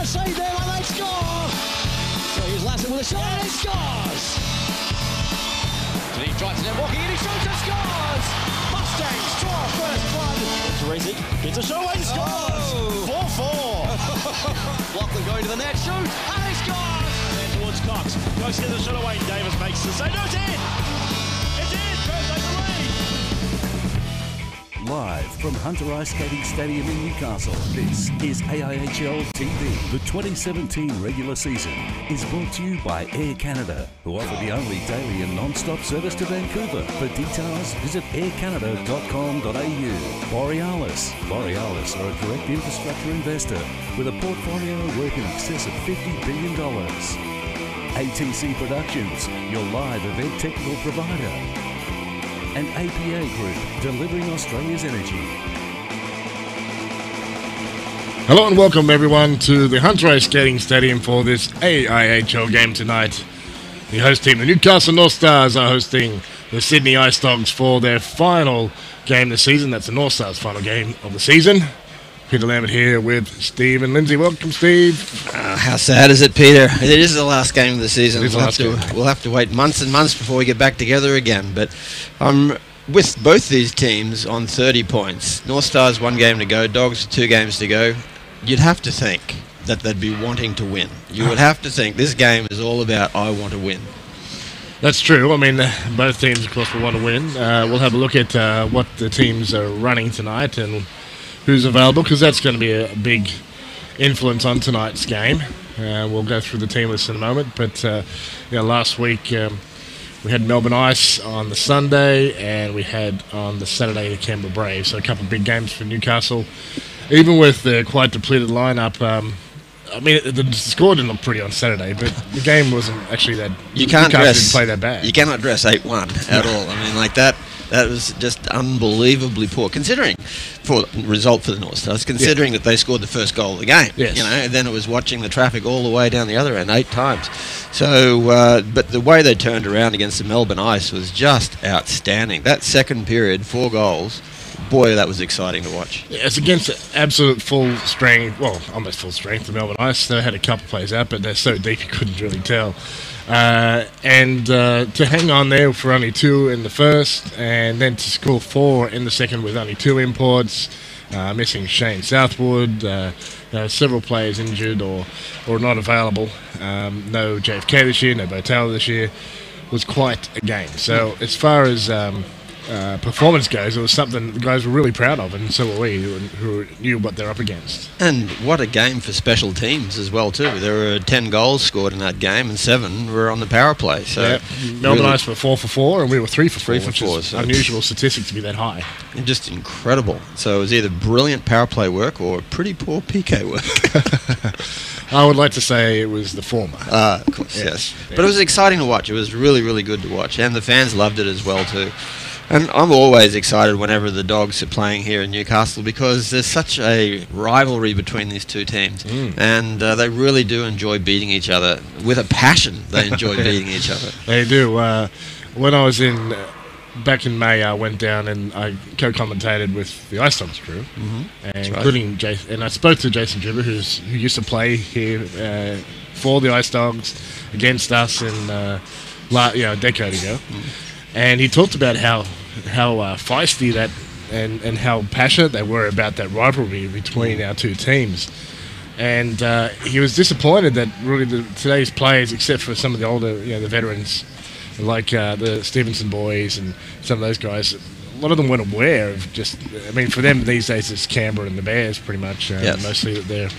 a save there, and they score! So here's Lassett with a shot, and he scores! He tries to net walking, and he shoots and scores! Mustangs draw first blood! Teresic gets a show and scores! 4-4! Lachlan going to the net, shoots, and he scores! And towards Cox, Cox gets a shot away, Davis makes the save, no, it's in! It's in! First take the lead! Live from Hunter Ice Skating Stadium in Newcastle, this is AIHL TV. The 2017 regular season is brought to you by Air Canada, who offer the only daily and non-stop service to Vancouver. For details, visit aircanada.com.au. Borealis. Borealis are a direct infrastructure investor with a portfolio worth in excess of $50 billion. ATC Productions, your live event technical provider. And APA Group, delivering Australia's energy. Hello and welcome everyone to the Hunter Ice Skating Stadium for this AIHL game tonight. The host team, the Newcastle Northstars, are hosting the Sydney Ice Dogs for their final game this season. That's the Northstars' final game of the season. Peter Lambert here with Steve and Lindsay. Welcome, Steve. How sad is it, Peter? It is the last game of the season. We'll have to wait months and months before we get back together again. But with both these teams on 30 points, North Stars 1 game to go, Dogs 2 games to go, you'd have to think that they'd be wanting to win. You would have to think this game is all about I want to win. That's true. I mean, both teams, of course, will want to win. We'll have a look at what the teams are running tonight and who's available, because that's going to be a big influence on tonight's game. We'll go through the team list in a moment, but last week we had Melbourne Ice on the Sunday, and we had on the Saturday the Canberra Braves, so a couple of big games for Newcastle. Even with the quite depleted lineup, I mean, the score didn't look pretty on Saturday, but the game wasn't actually that. Newcastle didn't play that bad. You cannot dress 8-1 at all. I mean, like that. That was just unbelievably poor, considering for the result for the North Stars, considering that they scored the first goal of the game. Yes. And then it was watching the traffic all the way down the other end 8 times. So, but the way they turned around against the Melbourne Ice was just outstanding. That second period, 4 goals. Boy, that was exciting to watch. Yeah, it's against absolute full strength, well, almost full strength, the Melbourne Ice. They had a couple plays out, but they're so deep you couldn't really tell. And to hang on there for only 2 in the first, and then to score 4 in the second with only 2 imports, missing Shane Southwood, several players injured or not available. No JFK this year, no Botel this year. Was quite a game. So as far as performance goes, it was something the guys were really proud of, and so were we, who knew what they're up against. And what a game for special teams as well too. There were 10 goals scored in that game, and 7 were on the power play. So Melbourne Ice were 4 for 4, and we were 3 for 4, which is so unusual statistic to be that high. And just incredible. So it was either brilliant power play work or pretty poor PK work. I would like to say it was the former. Of course, yes. But it was exciting to watch. It was really, really good to watch, and the fans loved it as well too. And I'm always excited whenever the Dogs are playing here in Newcastle, because there's such a rivalry between these two teams. And they really do enjoy beating each other. With a passion, they enjoy beating each other. They do. When I was back in May, I went down and I co-commentated with the Ice Dogs crew, and including Jason. And I spoke to Jason Dribber, who used to play here for the Ice Dogs against us a decade ago. And he talked about how feisty that and how passionate they were about that rivalry between our two teams. And he was disappointed that really today's players, except for some of the older, the veterans, like the Stevenson boys and some of those guys, a lot of them weren't aware of for them these days it's Canberra and the Bears pretty much, mostly that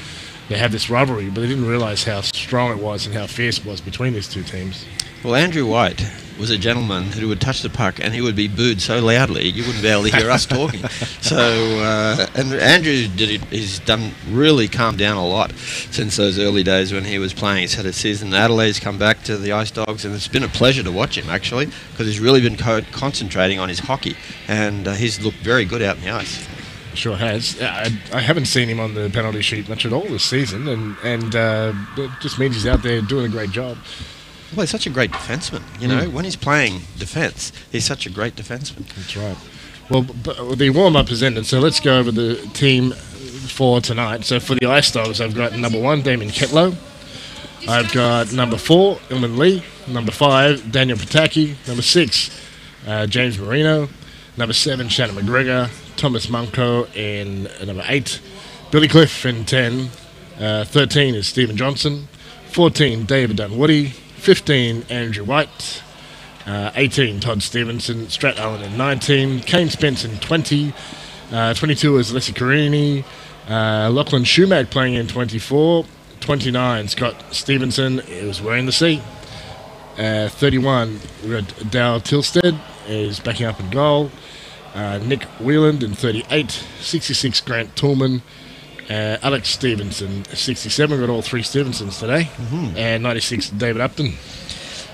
they have this rivalry, but they didn't realise how strong it was and how fierce it was between these two teams. Well, Andrew White was a gentleman who would touch the puck and he would be booed so loudly you wouldn't be able to hear us talking. So, and Andrew he's really calmed down a lot since those early days when he was playing. He's had a season in Adelaide, he's come back to the Ice Dogs, and it's been a pleasure to watch him actually, because he's really been concentrating on his hockey, and he's looked very good out in the ice. Sure has. I haven't seen him on the penalty sheet much at all this season, and it just means he's out there doing a great job. Well, he's such a great defenseman, when he's playing defence, he's such a great defenseman. That's right. Well, the warm-up is ended, so let's go over the team for tonight. So for the Ice Dogs, I've got number 1, Damien Ketlow. I've got number 4, Ilman Lee. Number 5, Daniel Pataki. Number 6, James Marino. Number 7, Shannon McGregor. Thomas Munko in number 8. Billy Cliff in 10. 13 is Stephen Johnson. 14, David Dunwoody. 15, Andrew White. 18, Todd Stevenson. Strat Allen in 19. Kane Spence in 20. 22 is Leslie Carini. Lachlan Schumach playing in 24. 29, Scott Stevenson. He was wearing the C. 31, we've got Dow Tilstead is backing up in goal. Nick Wheeland in 38. 66, Grant Toolman. Alex Stevenson, 67. We've got all 3 Stevensons today. And 96, David Upton.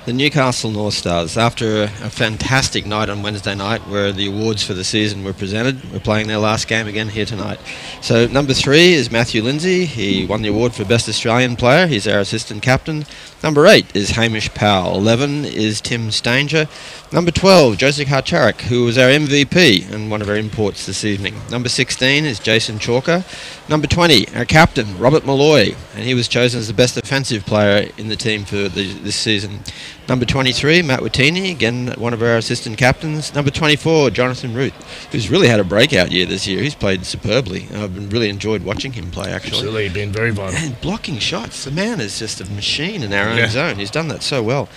The Newcastle Northstars, after a fantastic night on Wednesday night where the awards for the season were presented, we're playing their last game again here tonight. So number 3 is Matthew Lindsay. He won the award for Best Australian Player. He's our assistant captain. Number 8 is Hamish Powell. 11 is Tim Stanger. Number 12, Joseph Harcharak, who was our MVP and one of our imports this evening. Number 16 is Jason Chalker. Number 20, our captain, Robert Malloy, and he was chosen as the best offensive player in the team for this season. Number 23, Matt Wattini, again one of our assistant captains. Number 24, Jonathan Ruth, who's really had a breakout year this year. He's played superbly. I've really enjoyed watching him play, actually. Absolutely, been very vital. And blocking shots. The man is just a machine in our own zone. He's done that so well.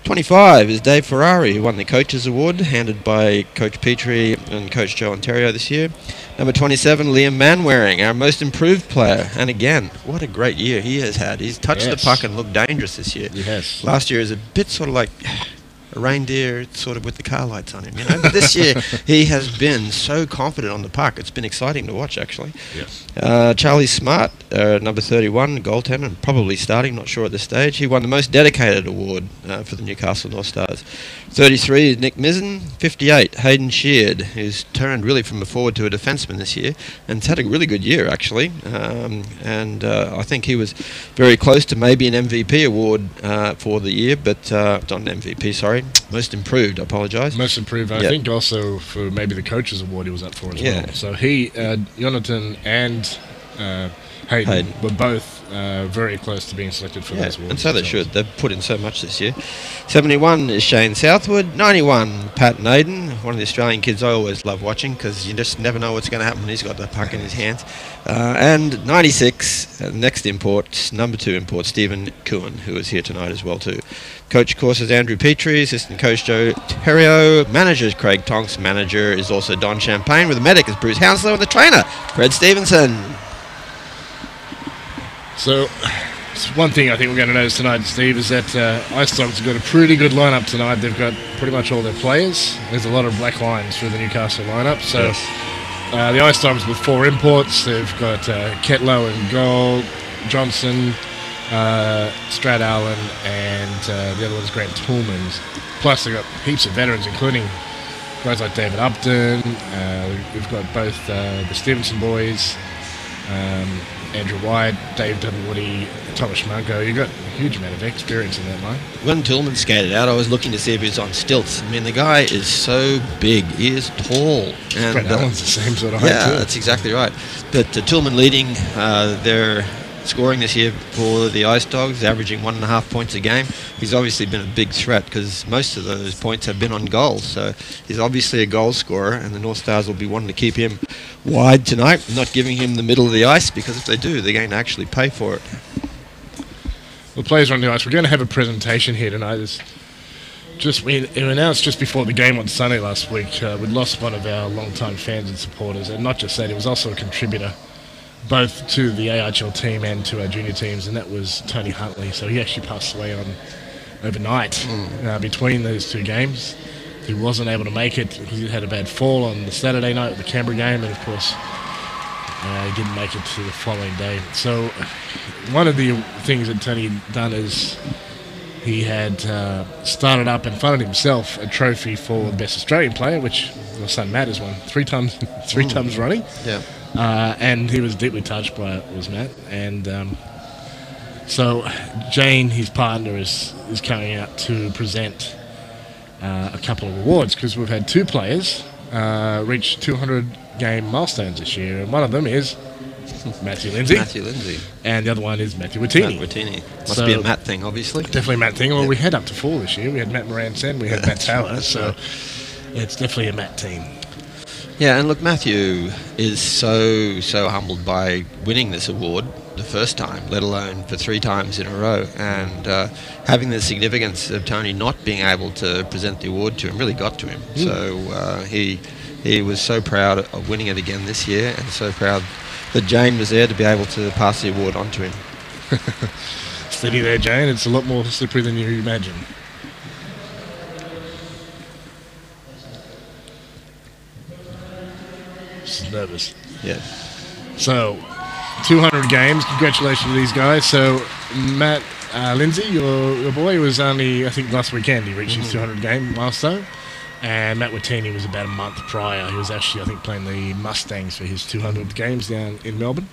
25 is Dave Ferrari, who won the Coaches Award, handed by Coach Petrie and Coach Joe Ontario this year. Number 27, Liam Manwaring, our most improved player. And again, what a great year he has had. He's touched the puck and looked dangerous this year. Yes. Last year is a bit sort of like a reindeer sort of with the car lights on him, you know. But this year he has been so confident on the puck. It's been exciting to watch, actually. Yes. Charlie Smart, number 31, goaltender, and probably starting, not sure at this stage. He won the most dedicated award for the Newcastle Northstars. 33 is Nick Mizzen. 58, Hayden Sheard, who's turned really from a forward to a defenseman this year, and it's had a really good year, actually. I think he was very close to maybe an MVP award for the year, but not an MVP, sorry. Most improved, I apologise. Most improved, I think also for maybe the Coaches Award he was up for as well. So he, Jonathan and Hayden were both very close to being selected for those awards. And so they should. They've put in so much this year. 71 is Shane Southwood. 91, Pat Naden, one of the Australian kids I always love watching because you just never know what's going to happen when he's got the puck in his hands. And 96, next import, number 2 import, Stephen Coohan, who is here tonight as well too. Coach, of course, is Andrew Petrie. Assistant coach Joe Terrio. Manager is Craig Tonks. Manager is also Don Champagne. With the medic is Bruce Hounslow. And the trainer, Fred Stevenson. So, one thing I think we're going to notice tonight, Steve, is that Ice Dogs have got a pretty good lineup tonight. They've got pretty much all their players. There's a lot of black lines through the Newcastle lineup. So, the Ice Dogs with 4 imports. They've got Ketlow in goal, Johnson, Strat Allen, and the other one's Grant Toolman. Plus, they've got heaps of veterans, including guys like David Upton. We've got both the Stevenson boys, Andrew White, Dave Dunwoody, Thomas Munko. You've got a huge amount of experience in that line. When Toolman skated out, I was looking to see if he was on stilts. I mean, the guy is so big. He is tall. And Brett Allen's the same sort of height too. That's exactly right. But Toolman leading their scoring this year for the Ice Dogs, averaging 1.5 points a game. He's obviously been a big threat because most of those points have been on goals. So he's obviously a goal scorer, and the North Stars will be wanting to keep him wide tonight, not giving him the middle of the ice, because if they do, they're going to actually pay for it. The players are on the ice. We're going to have a presentation here tonight. We announced just before the game on Sunday last week, we'd lost one of our long-time fans and supporters, and not just that, he was also a contributor both to the AIHL team and to our junior teams, and that was Tony Huntley. So he actually passed away overnight between those 2 games. He wasn't able to make it. He had a bad fall on the Saturday night at the Canberra game, and of course he didn't make it to the following day. So one of the things that Tony had done is he had started up and funded himself a trophy for the Best Australian Player, which my son Matt has won 3 times running. Yeah. And he was deeply touched by it, was Matt. And so Jane, his partner, is coming out to present a couple of awards, because we've had 2 players reach 200 game milestones this year, and one of them is Matthew Lindsay. Matthew Lindsay. And the other one is Matthew Wattini. Matt Wattini. Must be a Matt thing, obviously. Definitely a Matt thing. Well, we had up to 4 this year. We had Matt Moransen, we had Matt Taylor, so it's definitely a Matt team. Yeah, and look, Matthew is so humbled by winning this award the first time, let alone for 3 times in a row. And having the significance of Tony not being able to present the award to him really got to him. So he was so proud of winning it again this year, and so proud that Jane was there to be able to pass the award on to him. Steady there, Jane. It's a lot more slippery than you imagine. She's nervous. Yeah. So, 200 games. Congratulations to these guys. So, Matt Lindsay, your boy, was only, I think, last weekend he reached his 200 game milestone. And Matt Wattini was about a month prior. He was actually, I think, playing the Mustangs for his 200 games down in Melbourne.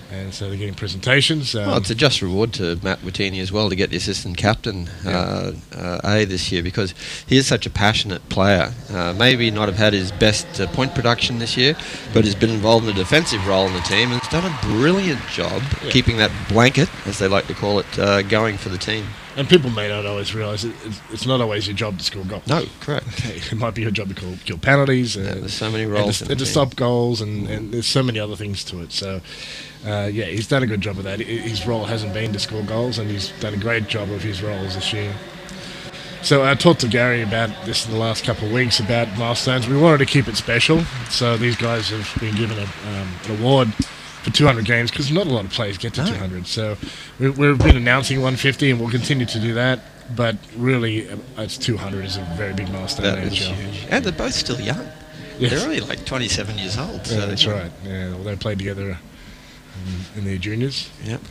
And so they're getting presentations. Well, it's a just reward to Matt Wattini as well to get the assistant captain this year, because he is such a passionate player. Maybe not have had his best point production this year, but has been involved in a defensive role in the team and has done a brilliant job keeping that blanket, as they like to call it, going for the team. And people may not always realise it's not always your job to score goals. No, correct. Okay, it might be your job to kill penalties. There's so many roles and to stop goals, and there's so many other things to it. So, he's done a good job of that. His role hasn't been to score goals, and he's done a great job of his roles this year. So I talked to Gary about this in the last couple of weeks about milestones. We wanted to keep it special, so these guys have been given an award for 200 games, because not a lot of players get to 200. So we've been announcing 150, and we'll continue to do that. But really, it's 200 is a very big milestone. That is huge. And they're both still young. Yes. They're only like 27 years old. So that's right. Yeah, well, they played together in their juniors. Yep.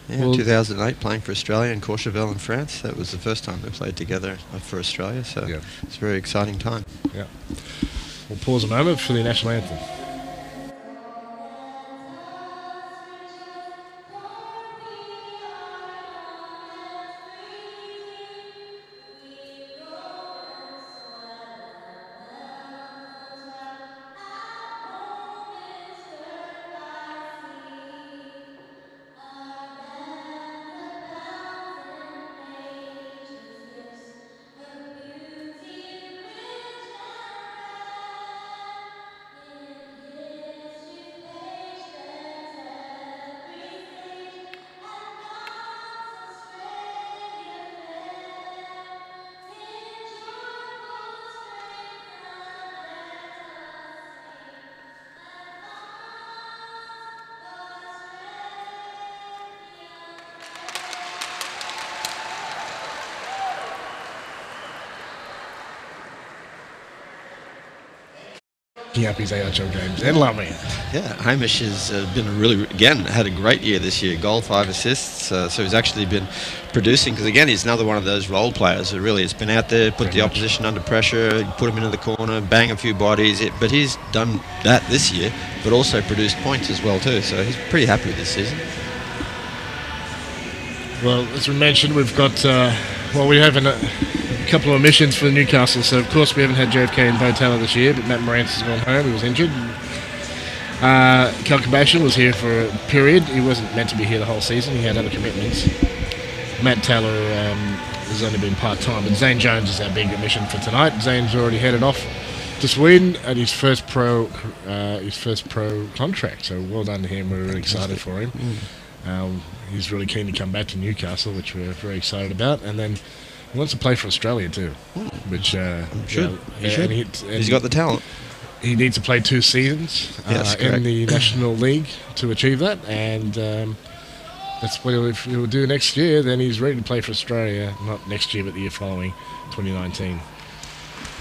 Yeah, well, 2008, playing for Australia in Courchevel in France. That was the first time they played together for Australia. So it's a very exciting time. Yeah. We'll pause a moment for the national anthem. Up his AIHL games and loving it. Yeah, Hamish has had a great year this year. Goal, 5 assists. So he's actually been producing, because again, he's another one of those role players that really has been out there, put the opposition under pressure, put him into the corner, bang a few bodies. But he's done that this year, but also produced points as well too. So he's pretty happy with this season. Well, as we mentioned, we've got we have a couple of omissions for Newcastle. So of course we haven't had JFK and Bo Taylor this year, but Matt Moransen's gone home. He was injured. Cal Kabashian was here for a period. He wasn't meant to be here the whole season. He had other commitments. Matt Taylor has only been part-time, but Zane Jones is our big omission for tonight. Zane's already headed off to Sweden at his first pro contract. So well done to him. We're really excited for him. He's really keen to come back to Newcastle, which we're very excited about. And then he wants to play for Australia too, which he's got the talent. He needs to play 2 seasons in the National League to achieve that, and that's what he'll do next year. Then he's ready to play for Australia, not next year, but the year following, 2019.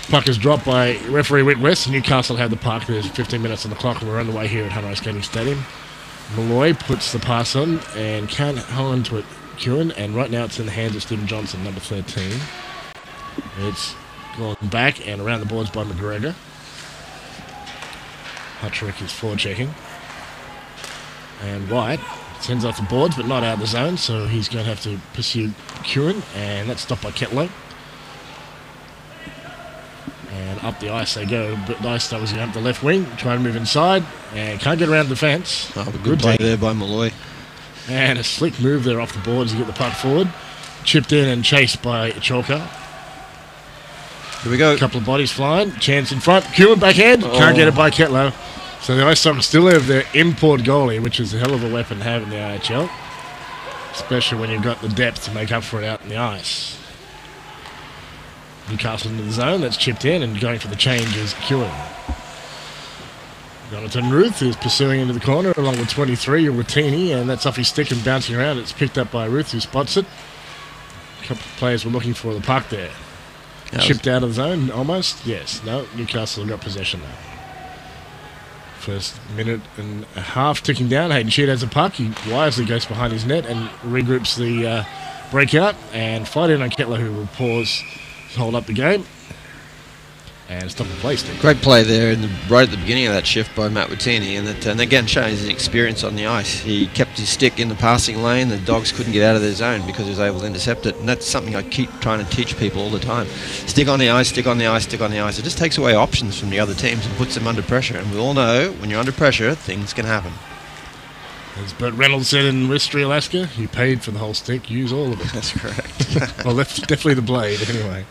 Puck is dropped by referee Whit West. Newcastle have the puck. There's 15 minutes on the clock, and we're on the way here at Hunter Skating Stadium. Malloy puts the pass on and can't hold on to it, Kewen, and right now it's in the hands of Stephen Johnson, number 13. It's gone back and around the boards by McGregor. Hutterick is forward checking. And White sends off the boards, but not out of the zone, so he's going to have to pursue Kewen, and that's stopped by Ketlow. And up the ice they go. But Ice Dogs going up the left wing, trying to move inside, and can't get around the fence. Oh, good play there by Malloy. And a slick move there off the boards to get the puck forward. Chipped in and chased by Chalker. Here we go. A couple of bodies flying. Chance in front. Kuhn backhand. Can't get it by Ketlow. So the Ice Dogs still have their import goalie, which is a hell of a weapon to have in the AIHL. Especially when you've got the depth to make up for it out in the ice. Newcastle into the zone. That's chipped in, and going for the change is Kuhn. Jonathan Ruth is pursuing into the corner along with 23, Watini, and that's off his stick and bouncing around. It's picked up by Ruth, who spots it. A couple of players were looking for the puck there. Chipped out of the zone, almost. Yes, no, Newcastle got possession now. First minute and a half ticking down. Hayden Sheard has a puck. He wisely goes behind his net and regroups the breakout and fight in on Kettler, who will pause, hold up the game. And stop the play stick. Great play there right at the beginning of that shift by Matt Watini, and again showing his experience on the ice. He kept his stick in the passing lane. The Dogs couldn't get out of their zone because he was able to intercept it, and that's something I keep trying to teach people all the time. Stick on the ice, stick on the ice, stick on the ice. It just takes away options from the other teams and puts them under pressure, and we all know when you're under pressure, things can happen. As Bert Reynolds said in Mystery, Alaska, you paid for the whole stick, use all of it. That's correct. Well, that's definitely the blade, anyway.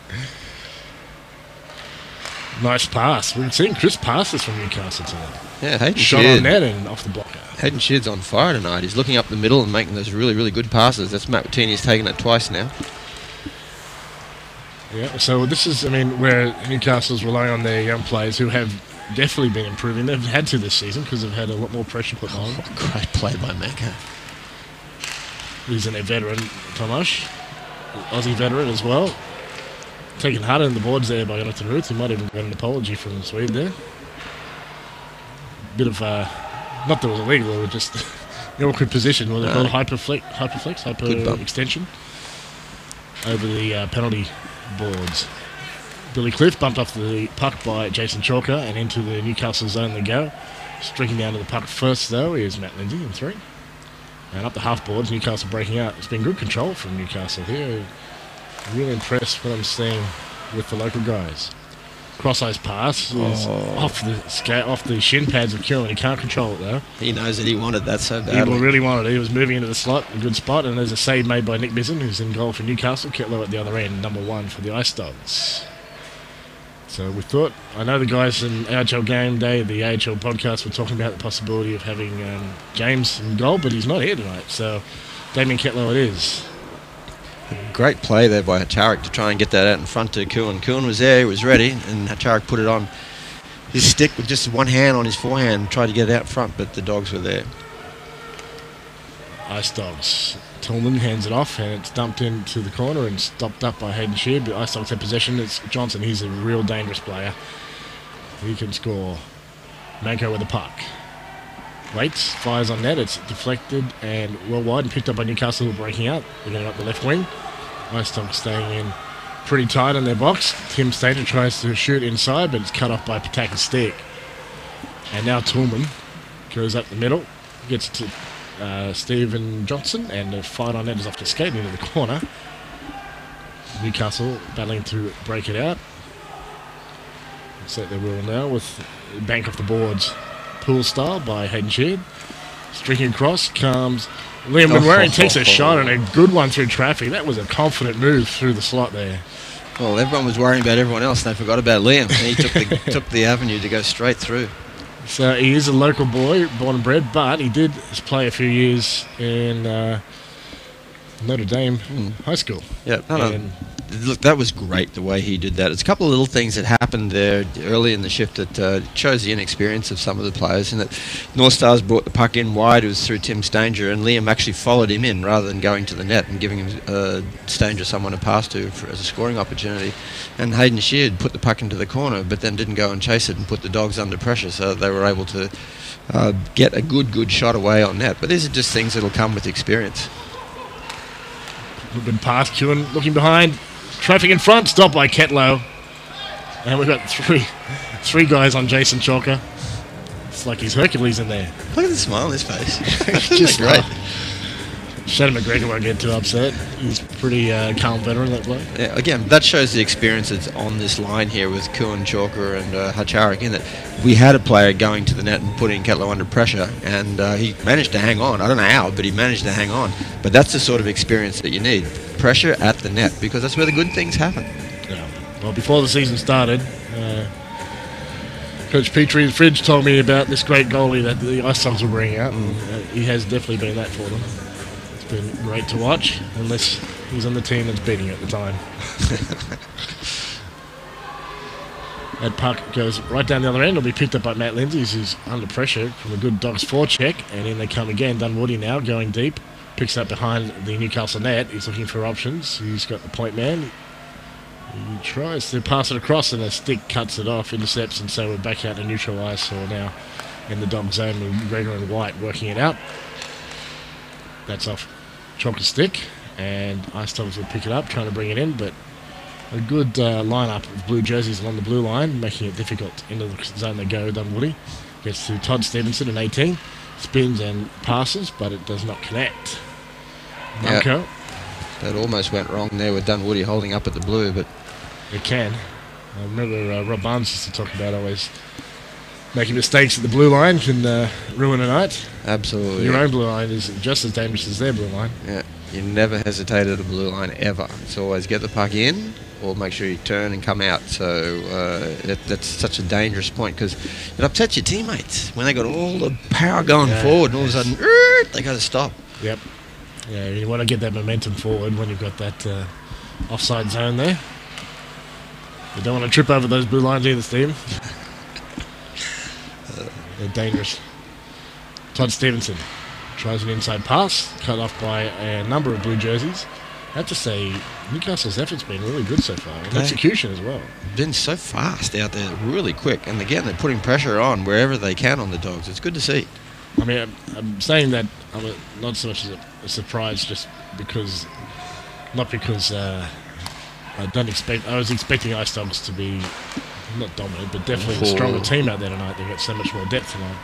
Nice pass. We've seen crisp passes from Newcastle tonight. Yeah, Hayden Shot Sheard. on net and off the blocker. Hayden Sheard's on fire tonight. He's looking up the middle and making those really, really good passes. That's Matt Watini's taken it twice now. Yeah, so this is, I mean, where Newcastle's relying on their young players who have definitely been improving. They've had to this season because they've had a lot more pressure put on. Great play by Manko. He's their veteran, Tomash. Aussie veteran as well. Taken harder in the boards there by Jonathan Ruth. He might even get an apology from Swede there. Bit of, not that it was illegal, but just an awkward position. What they call hyper extension over the penalty boards. Billy Cliff bumped off the puck by Jason Chalker and into the Newcastle zone they go. Streaking down to the puck first, though, is Matt Lindsay in 3. And up the half boards, Newcastle breaking out. It's been good control from Newcastle here. Really impressed what I'm seeing with the local guys. Cross-eyes pass is off the shin pads of Keelan. He can't control it though. He knows that he wanted that so badly. He really wanted it. He was moving into the slot, a good spot, and there's a save made by Nick Bizen, who's in goal for Newcastle. Ketlow at the other end, number 1 for the Ice Dogs. So we thought, I know the guys in AHL Game Day, the AHL podcast, were talking about the possibility of having James in goal, but he's not here tonight. So Damien Ketlow it is. Great play there by Hacharik to try and get that out in front to Kuhn. Kuhn was there, he was ready, and Hacharik put it on his stick with just one hand on his forehand and tried to get it out front, but the Dogs were there. Ice Dogs. Tillman hands it off, and it's dumped into the corner and stopped up by Hayden Sheard, but Ice Dogs have possession. It's Johnson. He's a real dangerous player. He can score. Manko with the puck. Waits, fires on net, it's deflected and well wide and picked up by Newcastle breaking out. They're going up the left wing. Ice Dogs staying in pretty tight on their box. Tim Stater tries to shoot inside, but it's cut off by Pataka's stick. And now Tillman goes up the middle, gets to Stephen Johnson, and the fight on net is off to skate into the corner. Newcastle battling to break it out. Set their rule now with bank off the boards. Pool style by Hayden Sheard. Streaking across comes Liam Munwaring, takes a shot and a good one through traffic. That was a confident move through the slot there. Well, everyone was worrying about everyone else and they forgot about Liam. And he took the avenue to go straight through. So he is a local boy, born and bred, but he did play a few years in Notre Dame High School. Yeah, look, that was great the way he did that. It's a couple of little things that happened there early in the shift that shows the inexperience of some of the players. And that Northstars brought the puck in wide. It was through Tim Stanger, and Liam actually followed him in rather than going to the net and giving him Stanger someone to pass to as a scoring opportunity. And Hayden Sheard put the puck into the corner, but then didn't go and chase it and put the Dogs under pressure, so they were able to get a good shot away on net. But these are just things that'll come with experience. Good pass, Keelan looking behind. Traffic in front, stopped by Ketlow. And we've got three guys on Jason Chalker. It's like he's Hercules in there. Look at the smile on his face. Just great. Shannon McGregor won't get too upset. He's pretty calm veteran, that bloke. Yeah, again, that shows the experience that's on this line here with Kuhn, Chalker and Hacharik, in that we had a player going to the net and putting Ketlow under pressure, and he managed to hang on. I don't know how, but he managed to hang on. But that's the sort of experience that you need. Pressure at the net, because that's where the good things happen. Yeah. Well, before the season started, Coach Petrie, the Fridge, told me about this great goalie that the Ice Dogs will bring out, and he has definitely been that for them. It's been great to watch, unless he's on the team that's beating at the time. That puck goes right down the other end. It'll be picked up by Matt Lindsay, who's under pressure from a good Dogs forecheck, and in they come again. Dunwoody now going deep, picks up behind the Newcastle net. He's looking for options. He's got the point man. He tries to pass it across, and a stick cuts it off, intercepts, and so we're back out to neutral ice. So we're now in the dog zone with Gregor and White working it out. That's off Chalker's stick, and Ice Dogs will pick it up, trying to bring it in, but a good lineup of blue jerseys along the blue line, making it difficult. Into the zone they go. Dunwoody gets to Todd Stevenson in 18, spins and passes, but it does not connect. Marco. That almost went wrong there with Dunwoody holding up at the blue, but it can. I remember Rob Barnes used to talk about always making mistakes at the blue line can ruin a night. Absolutely. Your own blue line is just as dangerous as their blue line. Yeah, you never hesitate at a blue line ever. It's always get the puck in or make sure you turn and come out. So that's such a dangerous point, because it upsets your teammates when they got all the power going forward, and all of a sudden they got to stop. Yep. Yeah, you want to get that momentum forward when you've got that offside zone there. You don't want to trip over those blue lines either, Steve. They're dangerous. Todd Stevenson tries an inside pass, cut off by a number of blue jerseys. I have to say, Newcastle's effort's been really good so far, and execution as well. Been so fast out there, really quick, and again they're putting pressure on wherever they can on the Dogs. It's good to see. I mean, I'm saying that I'm not so much as a surprise, just because, not because I was expecting Ice Dogs to be not dominant, but definitely a stronger team out there tonight. They've got so much more depth tonight.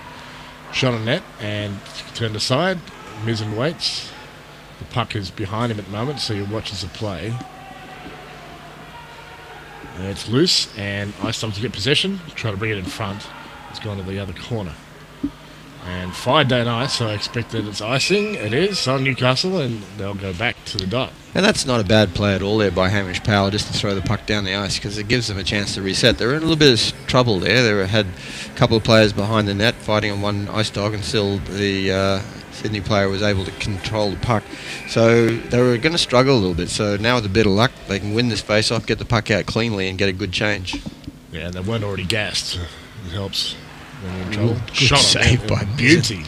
Shot on net and turned aside. Mizzen waits. The puck is behind him at the moment, so he watches the play. And it's loose, and Ice Dogs get possession. Try to bring it in front. It's gone to the other corner. And fired down ice, so I expect that it's icing. It is on Newcastle, and they'll go back to the dot. And that's not a bad play at all there by Hamish Powell, just to throw the puck down the ice, because it gives them a chance to reset. They were in a little bit of trouble there. They had a couple of players behind the net fighting on one Ice Dog, and still the Sydney player was able to control the puck. So they were going to struggle a little bit. So now with a bit of luck, they can win this face-off, get the puck out cleanly, and get a good change. Yeah, and they weren't already gassed. It helps when you're in trouble. Good Shot save by beauty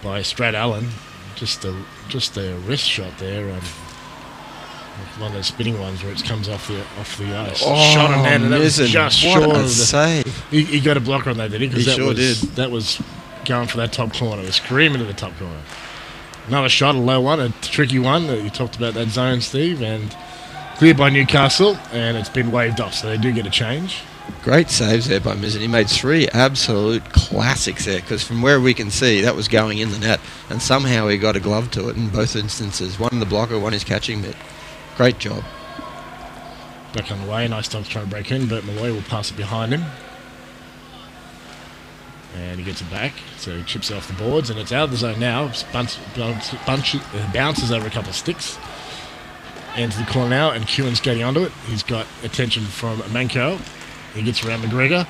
by Strat Allen. Just a wrist shot there. One of those spinning ones where it comes off the ice. Shot on net, and that was just short of the save. He got a blocker on that, did he? He sure did. That was going for that top corner. It was screaming to the top corner. Another shot, a low one, a tricky one. You talked about that zone, Steve, and cleared by Newcastle, and it's been waved off, so they do get a change. Great saves there by Mizzen. He made 3 absolute classics there, because from where we can see, that was going in the net, and somehow he got a glove to it in both instances. One the blocker, one his catching mitt. Great job. Back on the way, Nice Dogs trying to break in, but Malloy will pass it behind him. And he gets it back, so he chips it off the boards, and it's out of the zone now. Bounces over a couple of sticks. Into the corner now, and Kewen's getting onto it. He's got attention from Manko. He gets around McGregor,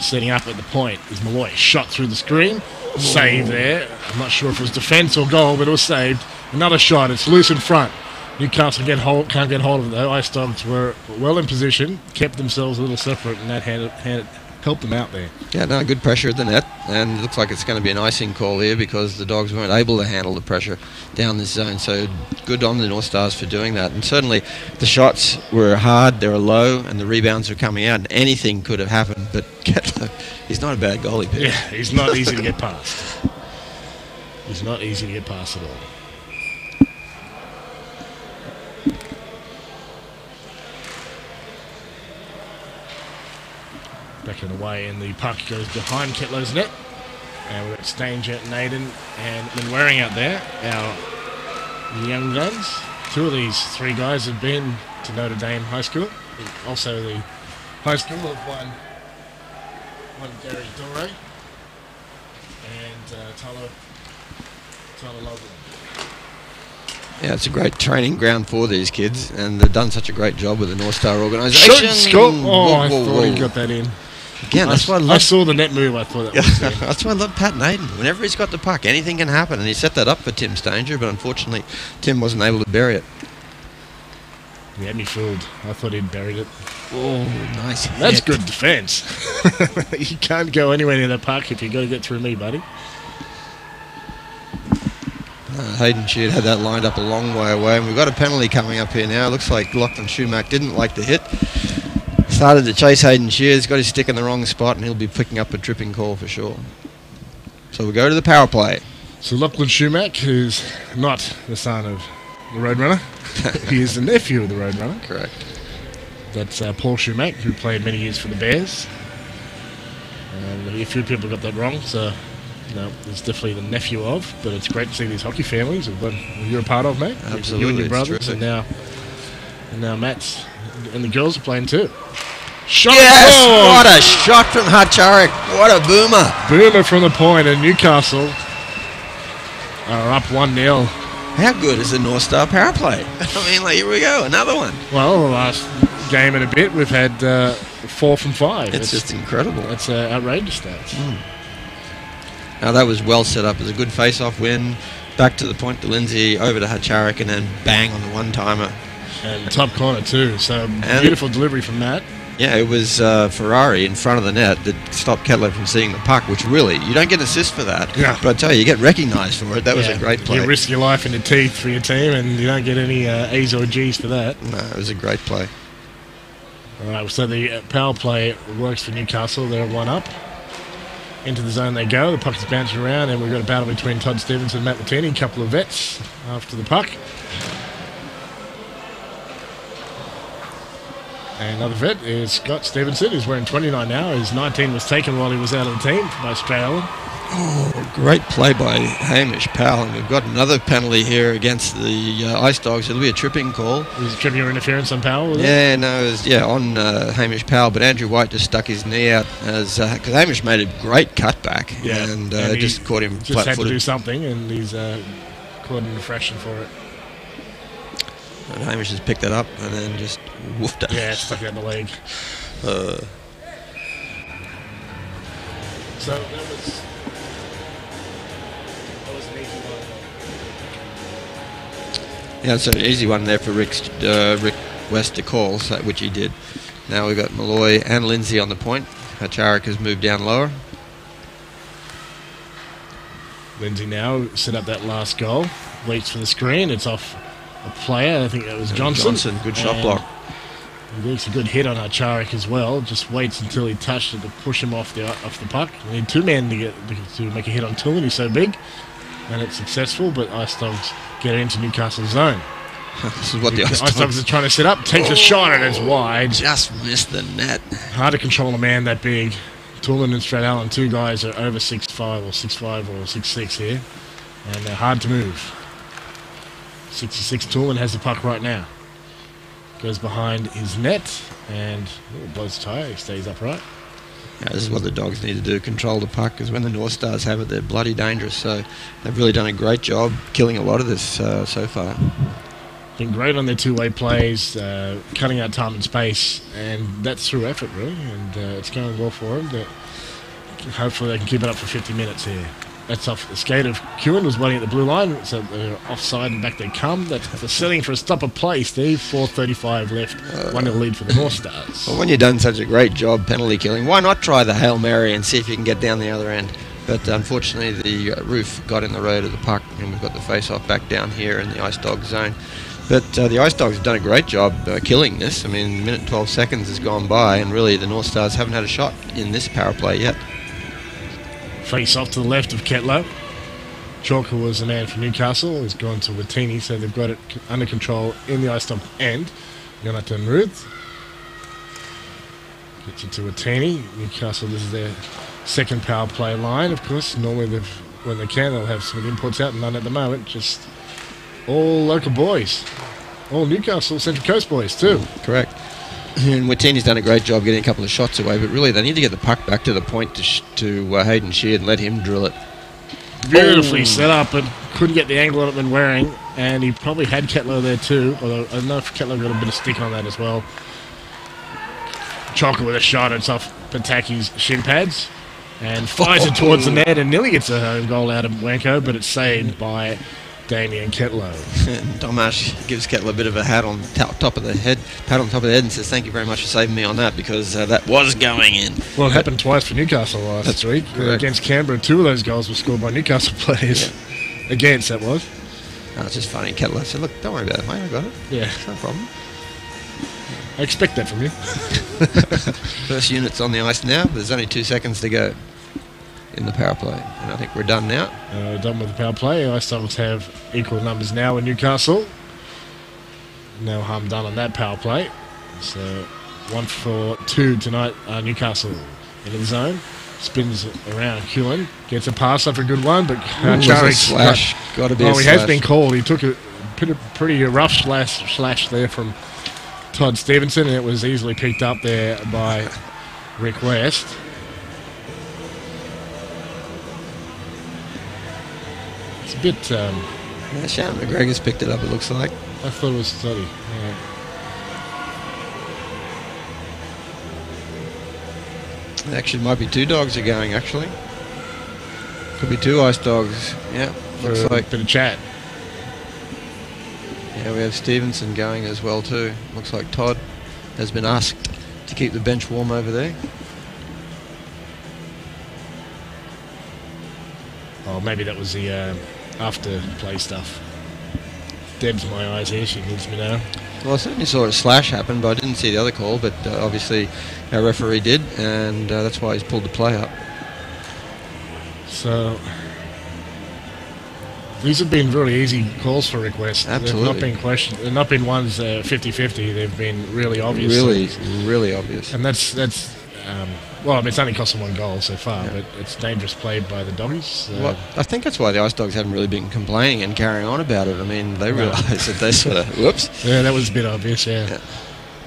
setting up at the point. Is Malloy shot through the screen. Save there. I'm not sure if it was defence or goal, but it was saved. Another shot. It's loose in front. Newcastle can't get hold of it, though. Ice Dogs were well in position, kept themselves a little separate, and that helped them out there. Yeah, no, good pressure at the net, and it looks like it's going to be an icing call here because the Dogs weren't able to handle the pressure down this zone. So good on the North Stars for doing that. And certainly the shots were hard, they were low, and the rebounds were coming out, and anything could have happened. But Ketlow, he's not a bad goalie, Peter. Yeah, he's not easy to get past. He's not easy to get past at all. Back in the way, and the puck goes behind Ketlow's net. And we've got Stanger, Naden, and Manwaring out there. Our the young guns. Two of these three guys have been to Notre Dame High School. Also the high school of one Gary Dore and Tyler Loveland. Yeah, it's a great training ground for these kids, and they've done such a great job with the North Star organisation. Shot, Scott! Oh, I thought he got that in. Again, that's why I I saw the net move. I thought that was in. that's why I love Pat Naden. Whenever he's got the puck, anything can happen, and he set that up for Tim Stanger, but unfortunately, Tim wasn't able to bury it. He had me fooled. I thought he'd buried it. Oh, nice! That's hit. good defence. You can't go anywhere near the puck if you got to get through me, buddy. Hayden Sheard had that lined up a long way away, and we've got a penalty coming up here now. Looks like Lachlan Schumack didn't like the hit. Started to chase Hayden Sheard. He's got his stick in the wrong spot, and he'll be picking up a tripping call for sure. So we go to the power play. So Lachlan Schumack, who's not the son of the Roadrunner, he is the nephew of the Roadrunner. Correct. That's Paul Schumack, who played many years for the Bears. And a few people got that wrong, so no, it's definitely the nephew of. But it's great to see these hockey families that you're a part of, mate. Absolutely, you and your it's brothers, terrific. and now Matt's and the girls are playing too. Shot! Yes! Oh! What a shot from Hatcharik. What a boomer. Boomer from the point, and Newcastle are up 1-0. How good is the North Star power play? I mean, like, here we go, another one. Well, the last game and a bit, we've had 4 from 5. It's just incredible. That's outrageous stats. Now, that was well set up. It was a good face-off win. Back to the point to Lindsay, over to Hatcharik, and then bang on the one-timer. And top corner too, so beautiful delivery from Matt. Yeah, it was Ferrari in front of the net that stopped Kettler from seeing the puck, which really, you don't get an assist for that. Yeah. But I tell you, you get recognised for it. That was a great play. You risk your life in the teeth for your team, and you don't get any A's or G's for that. No, it was a great play. All right, so the power play works for Newcastle. They're 1 up. Into the zone they go. The puck is bouncing around, and we've got a battle between Todd Stevens and Matt Martini. A couple of vets after the puck. And another vet is Scott Stevenson, who's wearing 29 now. His 19 was taken while he was out of the team by Australia. Oh, great play by Hamish Powell. And we've got another penalty here against the Ice Dogs. It'll be a tripping call. Was it tripping or interference on Powell? Was Yeah, no, it was on Hamish Powell, but Andrew White just stuck his knee out because Hamish made a great cutback and he just caught him just had to flat-footed. do something, and he's caught an infraction for it. And Hamish has picked that up and then just woofed it. Yeah, stuck out in the leg. So that was an easy one. Yeah, it's an easy one there for Rick West to call, which he did. Now we've got Malloy and Lindsay on the point. Hatcharik has moved down lower. Lindsay now set up that last goal. Waits for the screen. It's off a player. I think that was Johnson. Good shot block. He makes a good hit on Hatcharik as well. Just waits until he touched it to push him off the puck. We need 2 men to make a hit on Tillman. He's so big, and it's successful. But Ice Dogs get it into Newcastle's zone. This is what the Ice Dogs are trying to set up. Takes a shot and it's wide. Just missed the net. Hard to control a man that big. Toolan and Strat Allen, 2 guys are over 6'5" or 6'5" or 6'6" here, and they're hard to move. 66 Toolan has the puck right now. Goes behind his net and blows tire. He stays upright. Yeah, this is what the Dogs need to do, control the puck, because when the North Stars have it, they're bloody dangerous. So they've really done a great job killing a lot of this so far. Been great on their 2-way plays, cutting out time and space, and that's through effort, really. And it's going well for them. But hopefully they can keep it up for 50 minutes here. That's off the skate of Kewen, was waiting at the blue line, so they're offside and back they come. That's the setting for a stop of play, Steve. 4:35 left, 1-0 lead for the North Stars. Well, when you've done such a great job penalty killing, why not try the Hail Mary and see if you can get down the other end? But unfortunately, the roof got in the road of the puck, and we've got the face-off back down here in the Ice Dog zone. But the Ice Dogs have done a great job killing this. I mean, minute 12 seconds has gone by, and really the North Stars haven't had a shot in this power play yet. Face off to the left of Ketlow. Chalker was the man for Newcastle. He's gone to Watini, so they've got it under control in the Ice Dog end. Jonathan Ruth gets it to Watini. Newcastle, this is their second power play line, of course. Normally, when they can, they'll have some inputs out, and none at the moment. Just all local boys. All Newcastle Central Coast boys too. Correct. And Wittini's done a great job getting a couple of shots away, but really they need to get the puck back to the point to Hayden Sheard and let him drill it. Beautifully set up, but couldn't get the angle on it when wearing, and he probably had Kettler there too, although I don't know if Kettler got a bit of stick on that as well. Chocker with a shot, it's off Pataki's shin pads, and fires it towards the net, and nearly gets a home goal out of Wanko, but it's saved by Damien Kettler. Domash gives Kettler a bit of a hat on top of the head, pat on top of the head, and says, "Thank you very much for saving me on that, because that was going in." Well, it happened twice for Newcastle last week. Against Canberra, 2 of those goals were scored by Newcastle players. Yeah. Against, that was. Oh, it's just funny. Kettler said, "Look, don't worry about it, mate. I got it. Yeah. It's no problem." I expect that from you. First unit's on the ice now, but there's only 2 seconds to go in the power play, and I think we're done now. Done with the power play. Ice Dogs have equal numbers now in Newcastle. No harm done on that power play. So 1 for 2 tonight. Newcastle into the zone. Spins around. Hewlin gets a pass after a good one, but Charik's got to be a he slash. has been called. He took a pretty rough slash there from Todd Stevenson, and it was easily picked up there by Rick West. It's a bit... Shannon McGregor's picked it up, it looks like. I thought it was 30. Yeah. Actually, might be 2 dogs are going, actually. Could be 2 Ice Dogs. Yeah, looks like a bit of chat. Yeah, we have Stevenson going as well too. Looks like Todd has been asked to keep the bench warm over there. Oh, maybe that was the after play stuff. Deb's my eyes here, she needs me now. Well, I certainly saw a slash happen, but I didn't see the other call, but obviously our referee did, and that's why he's pulled the play up. So these have been really easy calls for Rick West. Absolutely. They've not been questioned. They've not been ones 50-50. They've been really obvious. Really obvious. And that's well, I mean, it's only cost them 1 goal so far, but it's dangerous play by the Doggies. Well, I think that's why the Ice Dogs haven't really been complaining and carrying on about it. I mean, they realise that they sort of, whoops. Yeah, that was a bit obvious, yeah.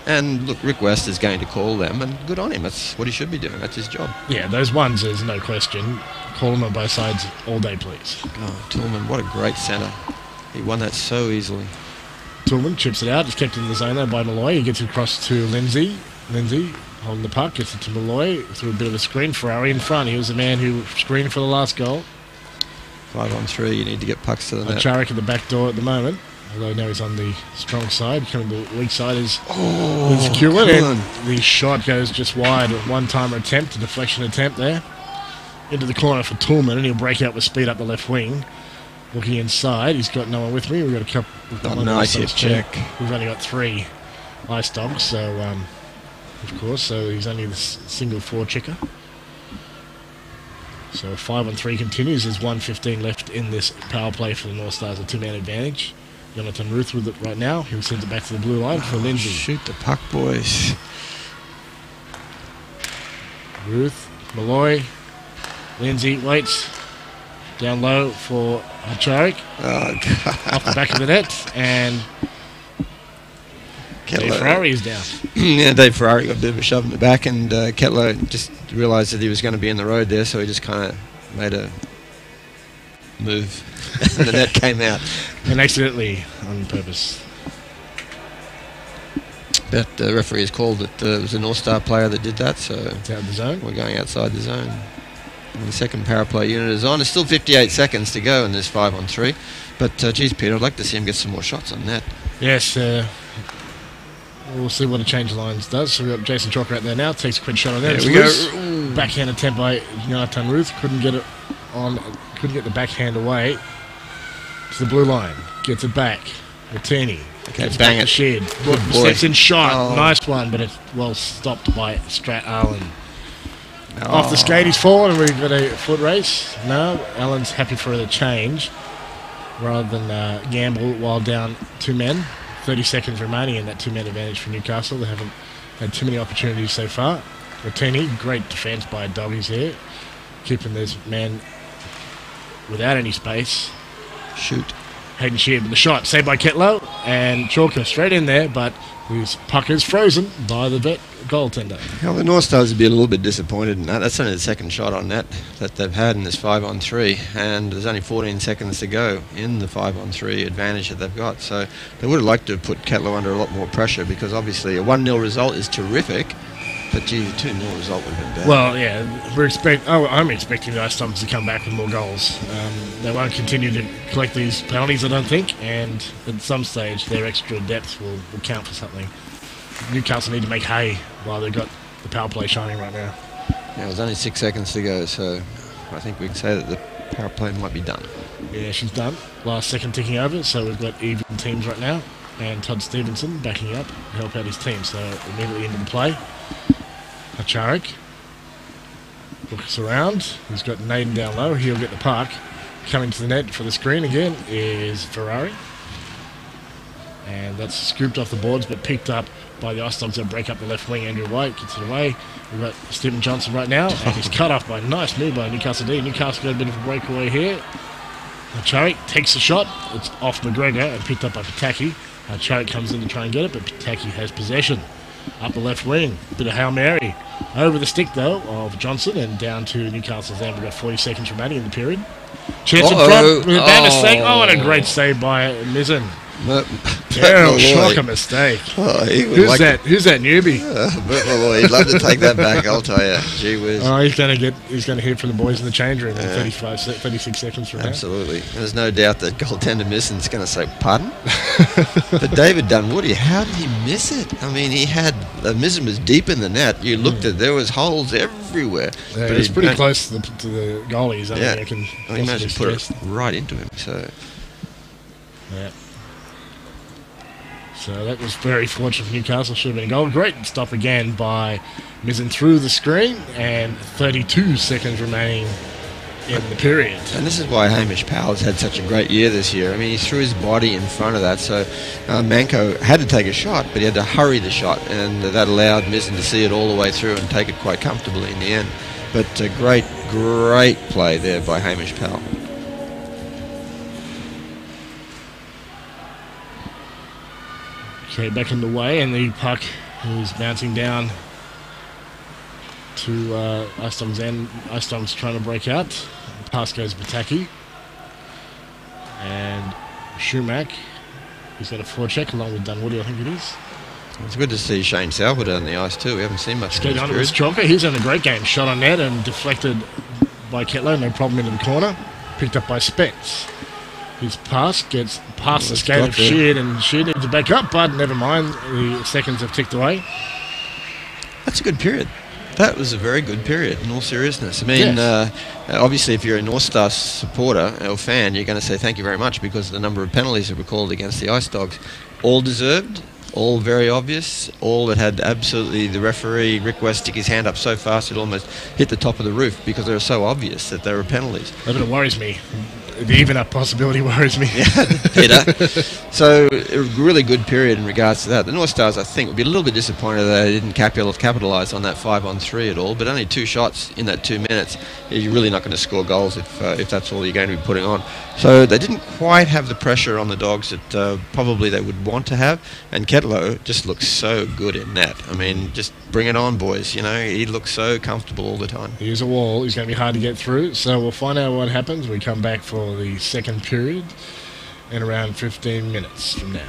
And look, Rick West is going to call them, and good on him. That's what he should be doing. That's his job. Yeah, those ones, there's no question. Call them on both sides all day, please. Oh, Tillman, what a great centre. He won that so easily. Tillman chips it out. It's kept in the zone there by Malloy. He gets it across to Lindsay. Lindsay holding the puck, gets it to Malloy through a bit of a screen. Ferrari in front. He was the man who screened for the last goal. 5-on-3, you need to get pucks to the net. Charik at the back door at the moment. Although now he's on the strong side. Coming to the weak side is Cullen. And the shot goes just wide. A one-timer attempt, a deflection attempt there. Into the corner for Toolman, and he'll break out with speed up the left wing. Looking inside, he's got no one with me. We've got a couple. Nice hit check. We've only got 3 Ice Dogs, so of course, so he's only the single 4 checker. So 5-on-3 continues. There's 1:15 left in this power play for the North Stars, a 2-man advantage. Jonathan Ruth with it right now. He'll send it back to the blue line for Lindsay. Shoot the puck, boys. Ruth, Malloy, Lindsay waits down low for Charik. Oh, God. Off the back of the net, and Dave Ferrari is down. Yeah, Dave Ferrari got a bit of a shove in the back, and Kettler just realised that he was going to be in the road there, so he just kind of made a move, and the net came out. And accidentally, on purpose. But the referee has called that it was a North Star player that did that, so it's out of the zone. We're going outside the zone. And the second power play unit is on. There's still 58 seconds to go in this 5-on-3. But, geez, Peter, I'd like to see him get some more shots on that. Yes, we'll see what a change of lines does. So we've got Jason Chalker out there now. Takes a quick shot on there. There we go. Backhand attempt by Jonathan Ruth. Couldn't get it on. Couldn't get the backhand away. To the blue line. Gets it back. Martini. Okay, bang it. Shed. Steps in shot. Oh. Nice one, but it's well stopped by Strat Allen. Oh. Off the skate, he's fallen, and we've got a foot race. No, Allen's happy for the change rather than gamble while down 2 men. 30 seconds remaining in that 2-man advantage for Newcastle. They haven't had too many opportunities so far. Martini, great defence by Doggies here, keeping this man without any space. Shoot. Hayden Sheard with the shot, saved by Ketlow, and Chalker straight in there, but his puck is frozen by the vet goaltender. Well, the Northstars would be a little bit disappointed in that. That's only the second shot on net that they've had in this 5-on-3, and there's only 14 seconds to go in the 5-on-3 advantage that they've got. So they would have liked to have put Ketlow under a lot more pressure, because obviously a 1-0 result is terrific, but gee, the 2-0 result would have been better. Well, yeah, I'm expecting the Ice Storms to come back with more goals. They won't continue to collect these penalties, I don't think, and at some stage their extra depth will count for something. Newcastle need to make hay while they've got the power play shining right now. Yeah, there's only 6 seconds to go, so I think we can say that the power play might be done. Yeah, she's done. Last second ticking over, so we've got even teams right now, and Todd Stevenson backing up to help out his team, so immediately into the play. Hacharik looks around. He's got Naden down low. He'll get the puck. Coming to the net for the screen again is Ferrari. And that's scooped off the boards, but picked up by the Ice Dogs that break up the left wing. Andrew White gets it away. We've got Stephen Johnson right now, and he's cut off by a nice move by Newcastle D. Newcastle got a bit of a breakaway here. Hacharik takes the shot. It's off McGregor and picked up by Pataki. Hacharik comes in to try and get it, but Pataki has possession. Up the left wing, bit of Hail Mary. Over the stick, though, of Johnson, and down to Newcastle's end. We've got 40 seconds remaining in the period. Chance in front with a bad mistake. Oh, what a great save by Mizzen. Terrible shocker mistake. Who's that newbie? Bert Malloy, he'd love to take that back, I'll tell you. Gee whiz. Oh, he's going to hear from the boys in the change room in 36 seconds from now. Absolutely. There's no doubt that goaltender Missen's going to say, pardon? But David Dunwoody, how did he miss it? I mean, Missen was deep in the net. You looked at there was holes everywhere. Yeah, but he's pretty close to the goalies. He managed to put it right into him. So, yeah. So that was very fortunate for Newcastle. Should have been a goal. Great stop again by Mizzen through the screen, and 32 seconds remaining in the period. And this is why Hamish Powell's had such a great year this year. I mean, he threw his body in front of that, so Manco had to take a shot, but he had to hurry the shot, and that allowed Mizzen to see it all the way through and take it quite comfortably in the end. But a great play there by Hamish Powell. Okay, back in the way, and the puck is bouncing down to Ice Dom's end. Ice Dom's trying to break out. The pass goes Bataki. And Schumack, he's got a forecheck along with Dunwoody, I think it is. It's good to see Shane Salford on the ice too. We haven't seen much. Skate on with Chalker. He's having a great game. Shot on net and deflected by Ketlow. No problem into the corner. Picked up by Spence. His pass gets past the skate of Sheard, and Sheard needs to back up, but never mind. The seconds have ticked away. That's a good period. That was a very good period, in all seriousness. I mean, obviously, if you're a North Star supporter or fan, you're going to say thank you very much because of the number of penalties that were called against the Ice Dogs. All deserved, all very obvious, all that had absolutely the referee, Rick West, stick his hand up so fast it almost hit the top of the roof because they were so obvious that they were penalties. That bit worries me. The even-up possibility worries me. Yeah, Peter. So, a really good period in regards to that. The North Stars, I think, would be a little bit disappointed that they didn't capitalise on that 5-on-3 at all, but only 2 shots in that 2 minutes. You're really not going to score goals if that's all you're going to be putting on. So, they didn't quite have the pressure on the Dogs that probably they would want to have, and Ketlow just looks so good in net. I mean, just bring it on, boys. You know, he looks so comfortable all the time. Here's a wall. He's going to be hard to get through, so we'll find out what happens. We come back for the second period in around 15 minutes from now.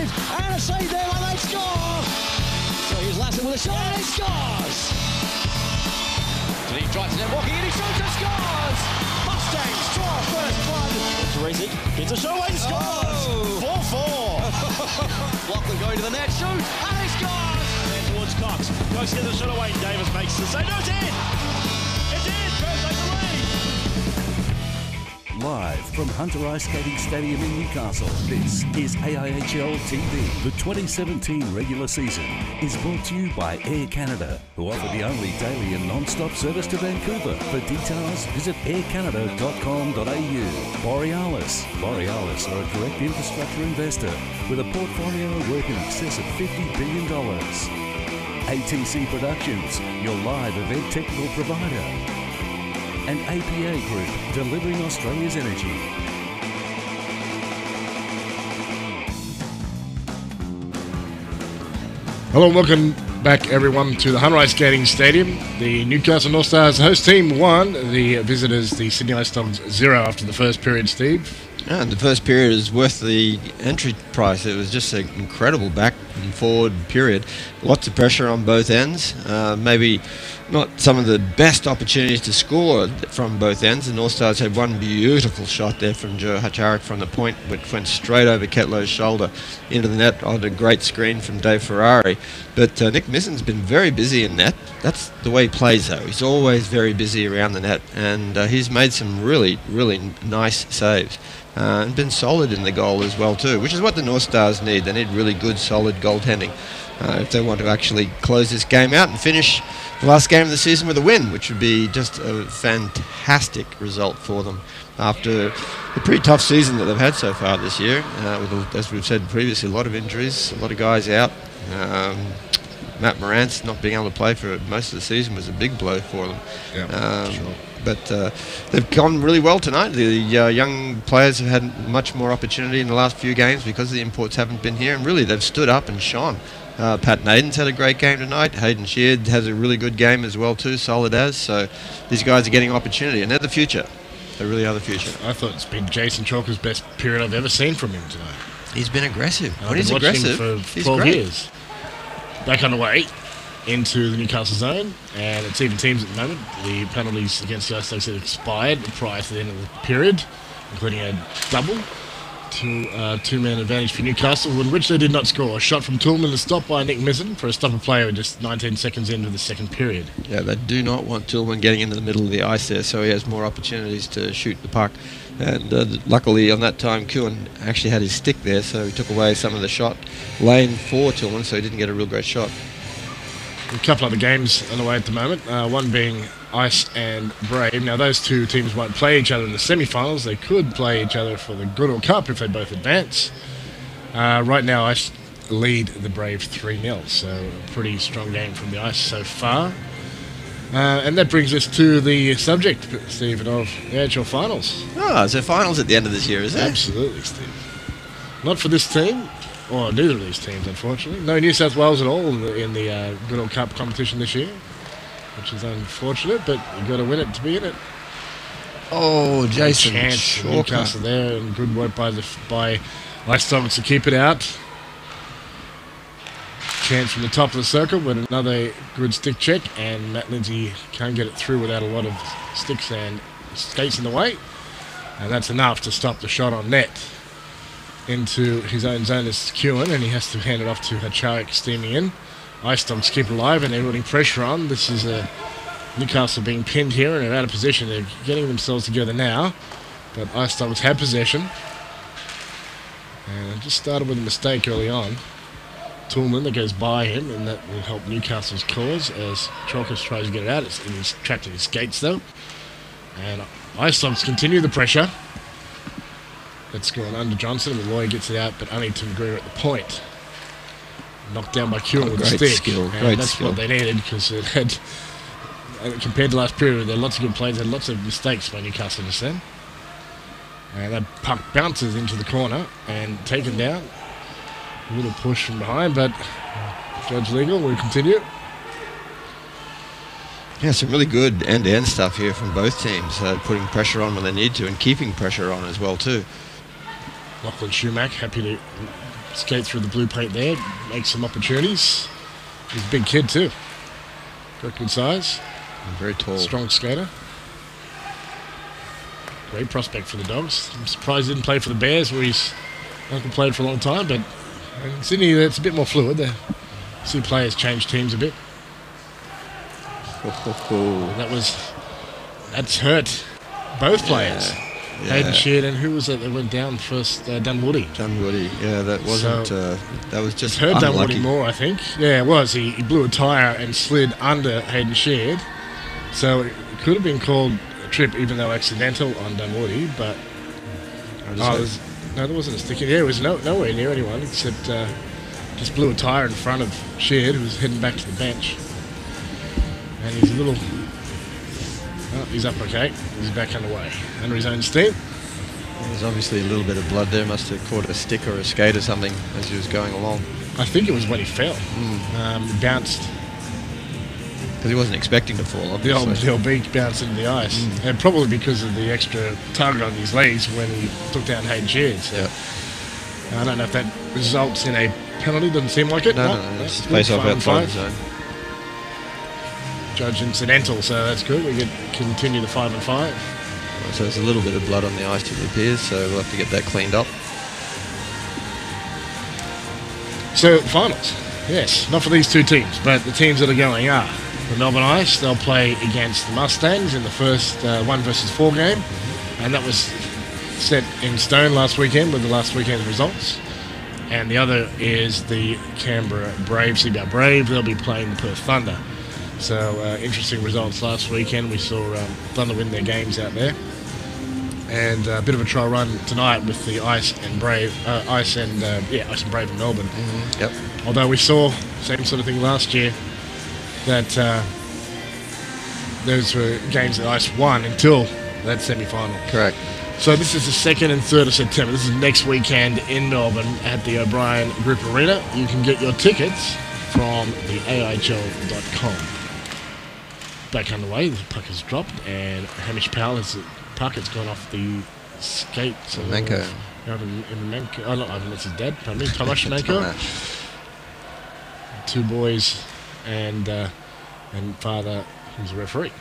end, and a save there and they score! So here's Lassen with a shot and he scores! He tries to net walking and he shoots and scores! Mustangs draw first blood! Teresi gets a shot away and scores! 4-4! Lachlan going to the net, shoot, and he scores! And towards Cox, Cox gets a shot away and Davis makes the save. No, it's in! It's in! First take the lead! Live from Hunter Ice Skating Stadium in Newcastle, this is AIHL TV. The 2017 regular season is brought to you by Air Canada, who offer the only daily and non-stop service to Vancouver. For details, visit aircanada.com.au. Borealis. Borealis are a direct infrastructure investor with a portfolio worth in excess of $50 billion. ATC Productions, your live event technical provider. And APA Group, delivering Australia's energy. Hello and welcome back everyone to the Hunter Ice Skating Stadium. The Newcastle Northstars host team won, the visitors the Sydney Ice Dogs 0 after the first period, Steve. And the first period is worth the entry price. It was just an incredible back and forward period. Lots of pressure on both ends. Maybe not some of the best opportunities to score from both ends. The North Stars had one beautiful shot there from Joe Hacharik from the point, which went straight over Ketlow's shoulder into the net on a great screen from Dave Ferrari. But Nick Misson's been very busy in net. That's the way he plays, though. He's always very busy around the net, and he's made some really, really nice saves. And been solid in the goal as well too, which is what the North Stars need. They need really good, solid goaltending if they want to actually close this game out and finish the last game of the season with a win, which would be just a fantastic result for them after the pretty tough season that they've had so far this year. With, as we've said previously, a lot of injuries, a lot of guys out. Matt Morantz not being able to play for most of the season was a big blow for them. Yeah, sure. But they've gone really well tonight. The young players have had much more opportunity in the last few games because the imports haven't been here, and really they've stood up and shone. Pat Naden's had a great game tonight. Hayden Sheard has a really good game as well too, solid as. So these guys are getting opportunity, and they're the future. They really are the future. I thought it's been Jason Chalker's best period I've ever seen from him tonight. He's been aggressive. When he's aggressive, for 12 years. Back on the way into the Newcastle zone, and it's even teams at the moment. The penalties against the Ice Dogs had expired prior to the end of the period, including a double to two-man advantage for Newcastle, in which they did not score. A shot from Toolman is stopped by Nick Mizzen for a stop of play just 19 seconds into the second period. Yeah, they do not want Toolman getting into the middle of the ice there, so he has more opportunities to shoot the puck. And luckily on that time, Kuhn actually had his stick there, so he took away some of the shot lane for Toolman, so he didn't get a real great shot. A couple other games on the way at the moment, one being Ice and Brave. Now, those two teams won't play each other in the semi-finals. They could play each other for the Goodall Cup if they both advance. Right now, Ice lead the Brave 3-0, so a pretty strong game from the Ice so far. And that brings us to the subject, Stephen, of the AIHL finals. Oh, so finals at the end of this year, is it? Absolutely, Steve. Not for this team. Or neither of these teams, unfortunately. No New South Wales at all in the Goodall Cup competition this year, which is unfortunate, but you've got to win it to be in it. Oh, Jason chance Newcastle there, and good work by Ice Dogs to keep it out. Chance from the top of the circle, but another good stick check, and Matt Lindsay can't get it through without a lot of sticks and skates in the way, and that's enough to stop the shot on net. Into his own zone is Kuhn, and he has to hand it off to Hacharik steaming in. Ice Dogs keep it alive, and they're putting pressure on. This is Newcastle being pinned here, and they're out of position. They're getting themselves together now, but Ice Dogs have possession. And it just started with a mistake early on. Toolman that goes by him, and that will help Newcastle's cause as Chalkers tries to get it out. He's trapped in his skates, though. And Ice Dogs continue the pressure. That's gone under Johnson, and Malloy gets it out, but only to Greer at the point. Knocked down by Kuhn with a stick. Skill. And that's what they needed, because it had, compared to last period, there were lots of good plays, there were lots of mistakes by Newcastle just then. And that puck bounces into the corner and taken down. A little push from behind, but Judge Legal will continue. Yeah, some really good end-to-end stuff here from both teams, putting pressure on when they need to and keeping pressure on as well too. Lachlan Schumack happy to skate through the blue paint there, make some opportunities. He's a big kid too. Got good size. And very tall. Strong skater. Great prospect for the Dogs. I'm surprised he didn't play for the Bears, where his uncle played for a long time, but in Sydney it's a bit more fluid. They see players change teams a bit. That's hurt both players. Yeah. Hayden Sheard, and who was it that went down first? Dunwoody. Dunwoody, yeah, that wasn't. That was just hurt unlucky. Dunwoody more, I think. Yeah, it was. He blew a tyre and slid under Hayden Sheard, so it could have been called a trip, even though accidental on Dunwoody. But no, there wasn't a stick in there. It was nowhere near anyone except just blew a tyre in front of Sheard, who was heading back to the bench, and he's a little. Oh, he's up okay. He's back underway. Under his own steam. There's obviously a little bit of blood there. Must have caught a stick or a skate or something as he was going along. I think it was when he fell. He bounced. Because he wasn't expecting to fall, obviously. The old beak bounced into the ice. And probably because of the extra tug on his legs when he took down Hayden Sheard. So I don't know if that results in a penalty. Doesn't seem like it. No. It's face off outside the zone. Judge incidental, so that's good. We can continue the 5 and 5. So there's a little bit of blood on the ice, it appears, so we'll have to get that cleaned up. So, finals. Yes, not for these two teams, but the teams that are going are the Melbourne Ice. They'll play against the Mustangs in the first 1 versus 4 game, and that was set in stone last weekend with the last weekend's results. And the other is the Canberra Brave, CBR Brave. They'll be playing the Perth Thunder. So interesting results last weekend. We saw Thunder win their games out there, and a bit of a trial run tonight with the Ice and Brave, Ice and Brave in Melbourne. Yep. Although we saw same sort of thing last year, that those were games that Ice won until that semi-final. Correct. So this is the 2nd and 3rd of September. This is next weekend in Melbourne at the O'Brien Group Arena. You can get your tickets from the AIHL.com. Back underway, the puck has dropped, and Hamish Powell has the puck. It's gone off the skate. So Manko. Manko. Oh, not Ivan, that's his dad. Pardon me, Tomasz Manko. 2 boys and father, who's a referee.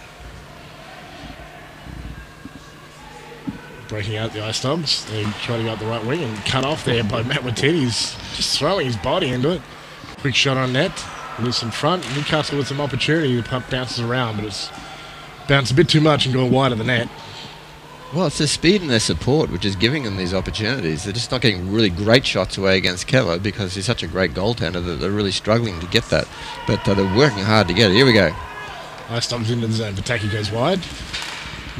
Breaking out the Ice Dogs. They try to go up the right wing and cut off there by Matt Wattini. He's just throwing his body into it. Quick shot on net. Loose in front. Newcastle with some opportunity. The puck bounces around, but it's bounced a bit too much and gone wide of the net. Well, it's their speed and their support which is giving them these opportunities. They're just not getting really great shots away against Keller because he's such a great goaltender that they're really struggling to get that. But they're working hard to get it. Here we go. Ice Dogs into the zone. Pataki goes wide.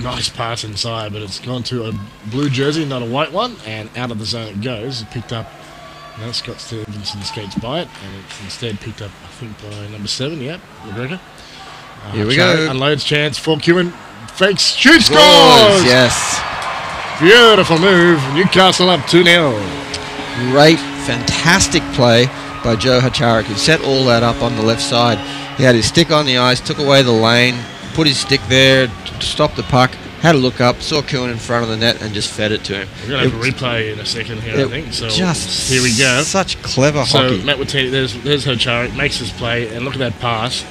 Nice pass inside, but it's gone to a blue jersey, not a white one, and out of the zone it goes. It picked up. No, Scott Stevenson skates by it, and it's instead picked up, I think, by number 7, McGregor. Here we go. Unloads chance for Kewen. Fakes, shoots, scores! Yes. Beautiful move. Newcastle up 2-0. Great, fantastic play by Joe Hacharik, who set all that up on the left side. He had his stick on the ice, took away the lane, put his stick there to stop the puck, had a look up, saw Kewen in front of the net, and just fed it to him. We're going to have a replay in a second here, I think. So just here we go. Such clever hockey. So Matt Wattini, there's Hacharik, makes his play, and look at that pass.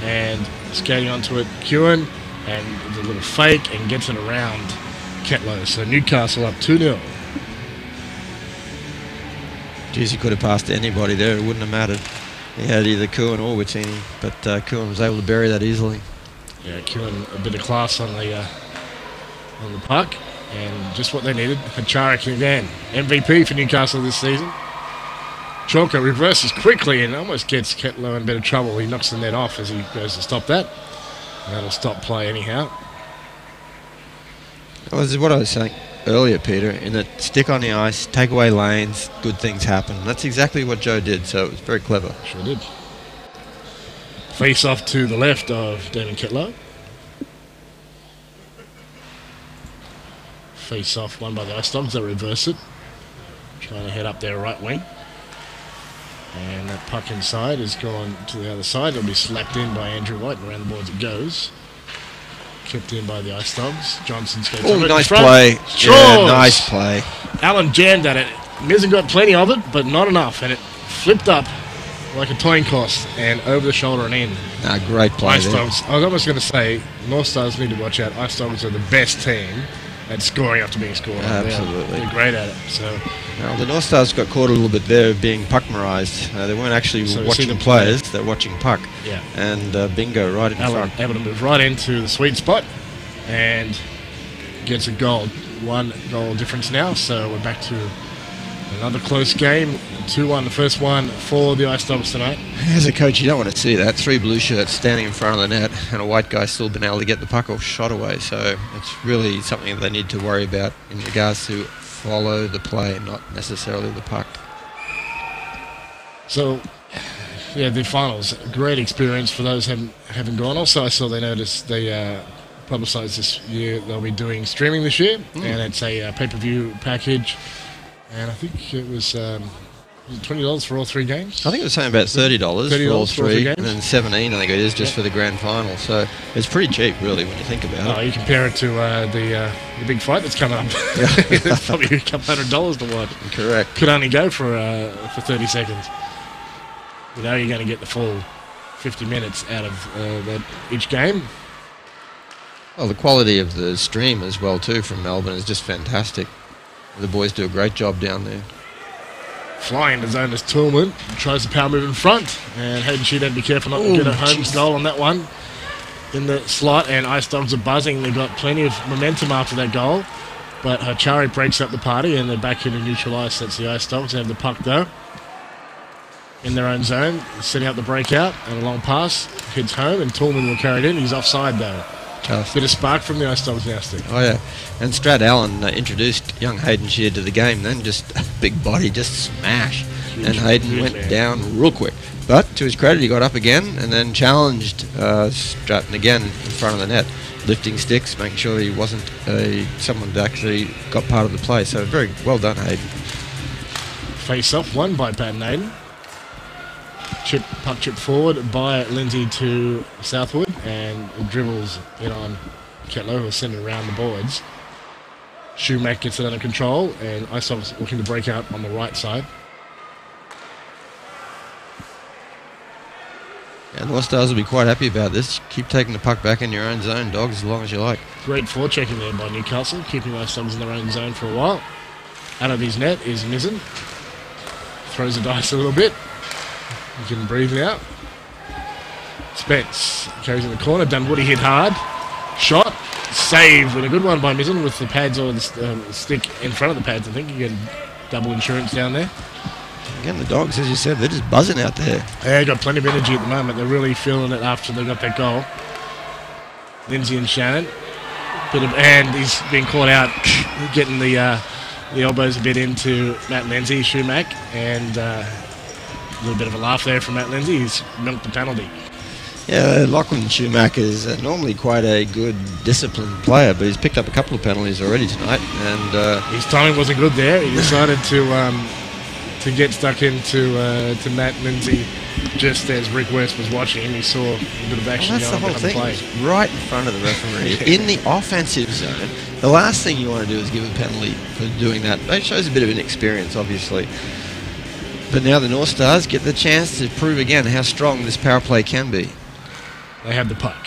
And skating onto it, Kewen, and the little fake, and gets it around Ketlow. So Newcastle up 2-0. Geez, he could have passed to anybody there. It wouldn't have mattered. He had either Kewen or Wattini, but Kewen was able to bury that easily. Yeah, Kewen, a bit of class on the puck, and just what they needed. Hacharik again, MVP for Newcastle this season. Chalker reverses quickly and almost gets Ketlow in a bit of trouble. He knocks the net off as he goes to stop that. And that'll stop play anyhow. That was what I was saying earlier, Peter. In the stick on the ice, take away lanes, good things happen. That's exactly what Joe did, so it was very clever. Sure did. Face off to the left of Damon Ketlow. Face off won by the Ice Dogs. They reverse it. Trying to head up their right wing. And that puck inside has gone to the other side. It'll be slapped in by Andrew White, and around the boards it goes. Kept in by the Ice Dogs. Johnson skates Oh, over nice front. play. Scores! Yeah, nice play. Allen jammed at it. Mizzen got plenty of it, but not enough, and it flipped up like a coin toss and over the shoulder and in. Great play Ice there. Dogs, I was almost going to say, North Stars need to watch out. Ice Dogs are the best team at scoring after being scored. Absolutely. They're great at it. So Now, the North Stars got caught a little bit there being puck-merized. They weren't actually watching the players, they're watching puck. Yeah. And bingo, right in front. Able to move right into the sweet spot and gets a goal. 1 goal difference now, so we're back to another close game. 2-1, the first one for the Ice Dogs tonight. As a coach, you don't want to see that. 3 blue shirts standing in front of the net and a white guy still been able to get the puck or shot away. So it's really something that they need to worry about in regards to follow the play, not necessarily the puck. So, yeah, the finals, great experience for those who haven't gone. Also, I saw they publicised this year they'll be doing streaming this year, and it's a pay-per-view package. And I think it was $20 for all 3 games. I think it was saying about $30 for all 3 games, and then $17 I think it is just for the grand final. So it's pretty cheap, really, when you think about it. You compare it to the big fight that's coming up. It's probably a couple $100 to watch. Correct. Could only go for 30 seconds. You know you're going to get the full 50 minutes out of each game. Well, the quality of the stream as well, too, from Melbourne is just fantastic. The boys do a great job down there. Flying to zone as Toolman tries the power move in front, and Hayden Sheet had to be careful not to get a home goal on that one in the slot, and Ice Dogs are buzzing. They got plenty of momentum after that goal, but Hachari breaks up the party, and they're back into neutral ice. That's the Ice Dogs. They have the puck, though, in their own zone, setting up the breakout, and a long pass hits home, and Toolman will carry it in. He's offside, though. Bit of spark from the Ice Dogs now, Steve. Oh, yeah. And Strad Allen introduced young Hayden Sheard to the game, then just big body, just smash. And Hayden went down real quick. But to his credit, he got up again and then challenged Stratton again in front of the net, lifting sticks, making sure he wasn't someone that actually got part of the play. So very well done, Hayden. Face off, won by Pat Naden. Puck chip forward by Lindsay to Southwood, and dribbles in on Ketlow, who will send it around the boards. Shoemack gets it under control, and Ice Dogs looking to break out on the right side. And North Stars will be quite happy about this. Keep taking the puck back in your own zone, Dogs, as long as you like. Great forechecking there by Newcastle, keeping Ice Dogs in their own zone for a while. Out of his net is Mizzen. Throws the dice a little bit. You can breathe now. Spence carries in the corner. Dunwoody hit hard. Shot. Save. And a good one by Mizzen with the pads or the stick in front of the pads. I think you get double insurance down there. Again, the Dogs, as you said, they're just buzzing out there. Yeah, got plenty of energy at the moment. They're really feeling it after they got that goal. Lindsay and Shannon. And he's being caught out, getting the elbows a bit into Matt Lindsay, Shoemack, and a little bit of a laugh there from Matt Lindsay. He's milked the penalty. Yeah, Lachlan Shoemack is normally quite a good, disciplined player, but he's picked up a couple of penalties already tonight. And his timing wasn't good there. He decided to get stuck into to Matt Lindsay just as Rick West was watching him. He saw a bit of action that's going the whole on thing. play. He's right in front of the referee in the offensive zone. The last thing you want to do is give a penalty for doing that. That shows a bit of inexperience, obviously. But now the North Stars get the chance to prove again how strong this power play can be. They have the puck.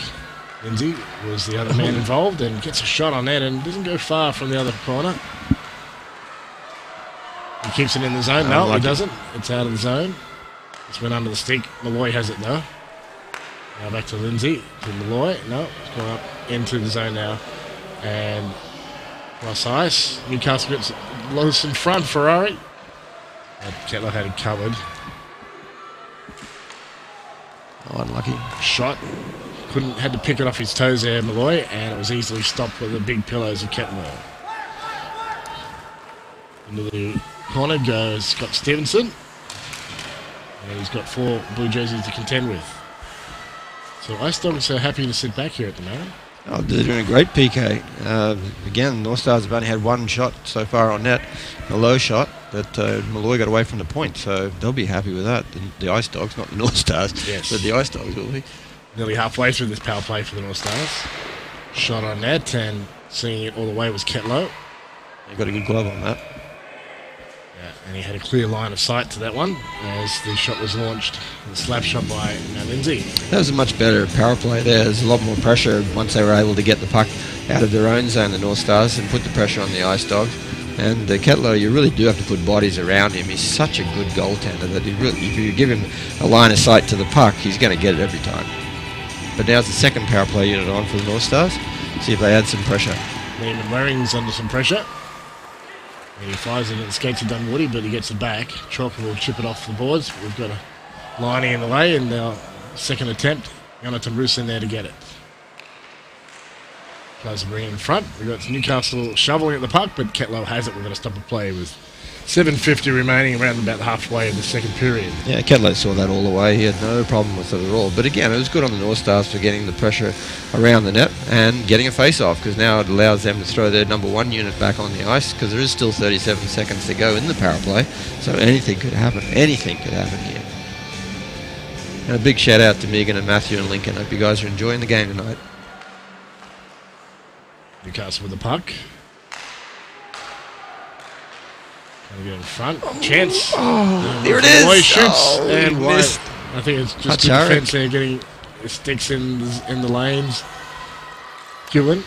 Lindsay was the other man involved and gets a shot on that and doesn't go far from the other corner. He keeps it in the zone. No, he doesn't. It's out of the zone. It's went under the stick. Malloy has it though. Now back to Lindsay. To Malloy. No, it's going up into the zone now. And cross ice. Newcastle gets loose in front. Ferrari. Kettler had it covered. Oh, unlucky. Shot. Had to pick it off his toes there, Malloy, and it was easily stopped with the big pillows of Kettler. Into the corner goes Scott Stevenson. And he's got 4 blue jerseys to contend with. So Ice Dogs are happy to sit back here at the moment. Oh, they're doing a great PK. Again, North Stars have only had 1 shot so far on net, a low shot, but Malloy got away from the point, so they'll be happy with that. The Ice Dogs, not the North Stars, yes, but the Ice Dogs will be. Nearly halfway through this power play for the North Stars. Shot on net, and seeing it all the way was Ketlow. They got a good glove on that. Yeah, And he had a clear line of sight to that one as the shot was launched. The slap shot by Lindsay. That was a much better power play there. There's a lot more pressure once they were able to get the puck out of their own zone, the North Stars, and put the pressure on the Ice Dogs. And Kettler, you really do have to put bodies around him. He's such a good goaltender that if you give him a line of sight to the puck, he's going to get it every time. But now it's the second power play unit on for the North Stars. See if they add some pressure. Liam Waring's under some pressure. He fires it and skates to Dunwoody, but he gets it back. Chalker will chip it off the boards. We've got a Liney in the way, and our second attempt, Jonathan Roos in there to get it. Tries to bring it in front. We've got Newcastle shoveling at the puck, but Ketlow has it. We're going to stop the play with 7:50 remaining, around about halfway of the second period. Yeah, Ketlow saw that all the way. He had no problem with it at all. But again, it was good on the North Stars for getting the pressure around the net and getting a face-off, because now it allows them to throw their number one unit back on the ice, because there is still 37 seconds to go in the power play. So anything could happen. Anything could happen here. And a big shout-out to Megan and Matthew and Lincoln. Hope you guys are enjoying the game tonight. Newcastle with the puck. Trying to get in front. Chance. There it is. Malloy shoots. Oh, and White. missed. I think it's just good defense there, getting sticks in the lanes. Gillen.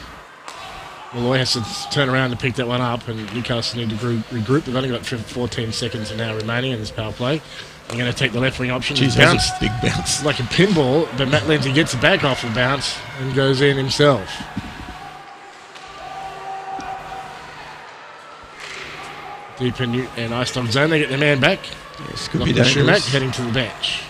Malloy has to turn around to pick that one up, and Newcastle need to regroup. They've only got 14 seconds now remaining in this power play. They're going to take the left wing option. Jeez, bounce. that's a big bounce. Like a pinball, but Matt Lindsay gets it back off the bounce and goes in himself. Deep in Ice Dog zone, they get their man back. Yes, could be dangerous. Schumack heading to the bench.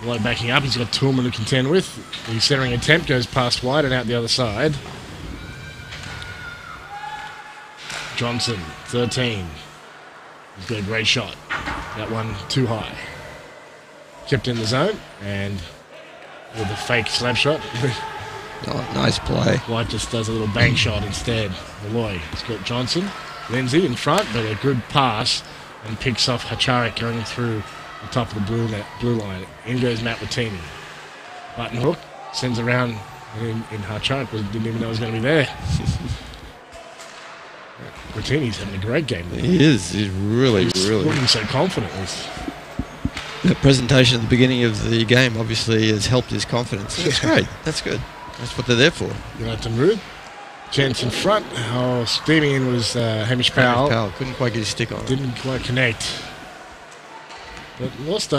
White backing up, he's got Toolman to contend with. The centering attempt goes past White and out the other side. Johnson, 13. He's got a great shot. That one too high. Kept in the zone, and with a fake slap shot. Oh, nice play. White just does a little bank shot instead. Malloy has got Johnson. Lindsay in front, but a good pass, and picks off Hacharik going through the top of the blue line. In goes Matt Watini. Button hook, sends around in Hacharik, didn't even know he was going to be there. Watini's having a great game. He is. He's really looking so confident. That presentation at the beginning of the game obviously has helped his confidence. That's great. That's good. That's what they're there for. Jonathan Rood. Chance in front. Oh, steaming in was Hamish Powell. Couldn't quite get his stick on it. Didn't quite connect. But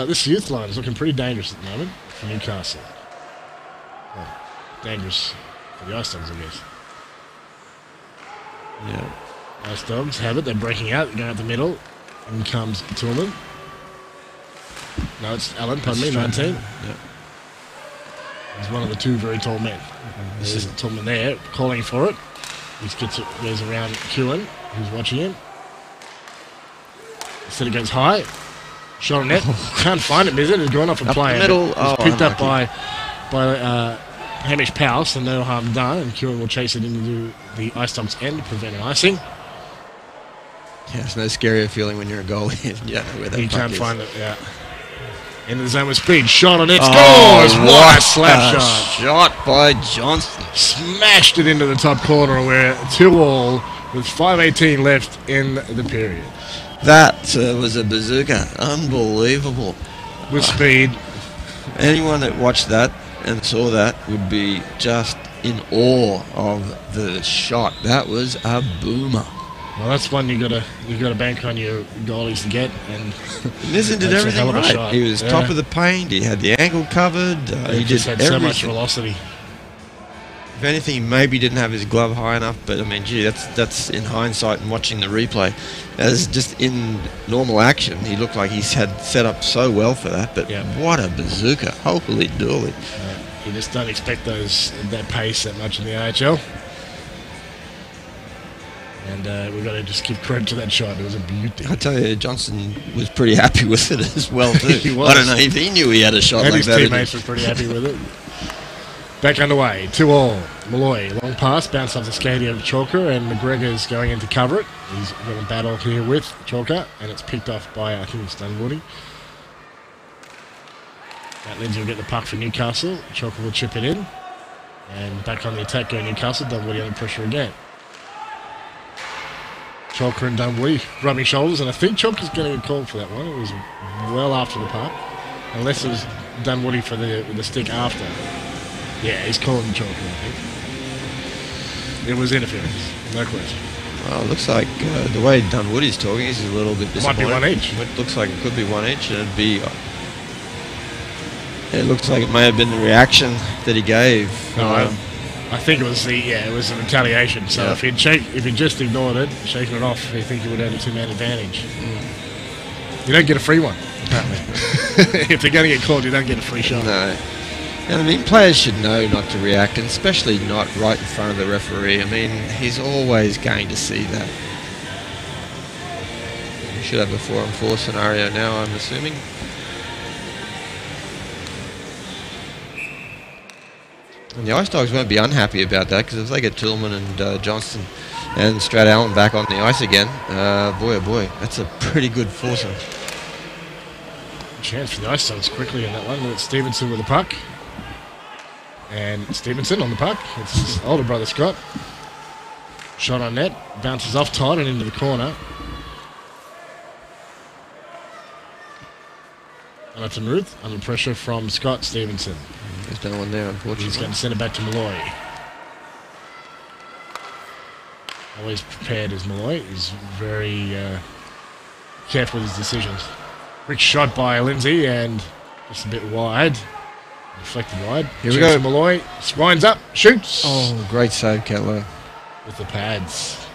this youth line is looking pretty dangerous at the moment for Newcastle. Well, dangerous for the Ice Dogs, I guess. Yeah. Ice Dogs have it. They're breaking out. They're going out the middle. In comes Tillman. No, it's Allen. Pardon me, 19. Yeah. He's one of the two very tall men. There's Tillman there, calling for it. He goes around Kewen, who's watching him. Instead it goes high. Shot on net. Can't find it, is it? It's gone off a player. The middle. It's picked up by Hamish Powell, so no harm done. And Kewen will chase it into the Ice Dogs end to prevent an icing. Yeah, there's no scarier feeling when you're a goalie and you don't know where that puck is. You can't find it, yeah. Into the zone with speed. Shot on it. Oh, Scores! What a slap shot. Shot by Johnson. Smashed it into the top corner where 2-2 with 5:18 left in the period. That was a bazooka. Unbelievable. With speed. Anyone that watched that and saw that would be just in awe of the shot. That was a boomer. Well, that's one you gotta bank on your goalies to get, and Nissen did everything right. Shot. He was top of the paint. He had the ankle covered. He just did had everything. so much velocity. If anything, he maybe didn't have his glove high enough, but I mean, gee, that's in hindsight and watching the replay. As just in normal action, he looked like he's had set up so well for that. But what a bazooka! Holy dooly! You just don't expect that pace that much in the AIHL. And we've got to just give credit to that shot. It was a beauty. I tell you, Johnson was pretty happy with it as well, too. He was. I don't know if he knew he had a shot and like that. His teammates were pretty happy with it. Back underway, 2-2. Malloy, long pass, bounce off the skating of Chalker, and McGregor's going in to cover it. He's going to battle here with Chalker, and it's picked off by, I think it's Dunwoody. Matt Lindsay will get the puck for Newcastle. Chalker will chip it in. And back on the attack go Newcastle. Dunwoody under pressure again. Chalker and Dunwoody rubbing shoulders, and I think Chalker's going to get called for that one. It was well after the puck, unless it was Dunwoody for the stick after. Yeah, he's calling Chalker, I think. It was interference, no question. Well, it looks like the way Dunwoody's talking, he's a little bit disappointed. Might be one each. It looks like it could be one each, and it'd be. It looks like it may have been the reaction that he gave. No, I think it was it was a retaliation. So Yeah. if he'd just ignored it, shaken it off, I think he would have had a 2-man advantage. You don't get a free one, apparently. If they're going to get called, you don't get a free shot. No. And I mean, players should know not to react, and especially not right in front of the referee. I mean, he's always going to see that. We should have a 4-on-4 scenario now, I'm assuming. And the Ice Dogs won't be unhappy about that, because if they get Tillman and Johnston and Stradallen back on the ice again, boy oh boy, that's a pretty good foursome. Chance for the Ice Dogs quickly in that one. It's Stevenson with the puck. And Stevenson on the puck. It's his older brother Scott. Shot on net. Bounces off Todd and into the corner. Jonathan Ruth under pressure from Scott Stevenson. There's no one there, unfortunately. He's going to send it back to Malloy. Always prepared as Malloy. He's very careful with his decisions. Quick shot by Lindsay and just a bit wide. Deflected wide. Here we go. Malloy winds up, shoots. Oh, great save, Kettler. With the pads.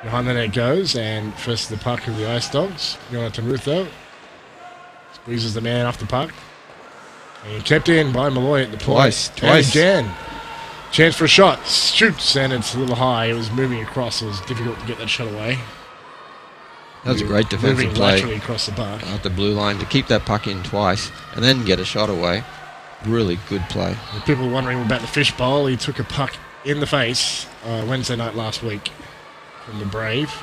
Behind the net goes, and first the puck of the Ice Dogs. Jonathan Ruth, though. Squeezes the man off the puck. And kept in by Malloy at the point. Twice. Again. Chance for a shot. Shoots, and it's a little high. It was moving across. It was difficult to get that shot away. That was a great defensive Moving play laterally across the park. at the blue line to keep that puck in twice and then get a shot away. Really good play. And people wondering about the fishbowl. He took a puck in the face Wednesday night last week from the Brave.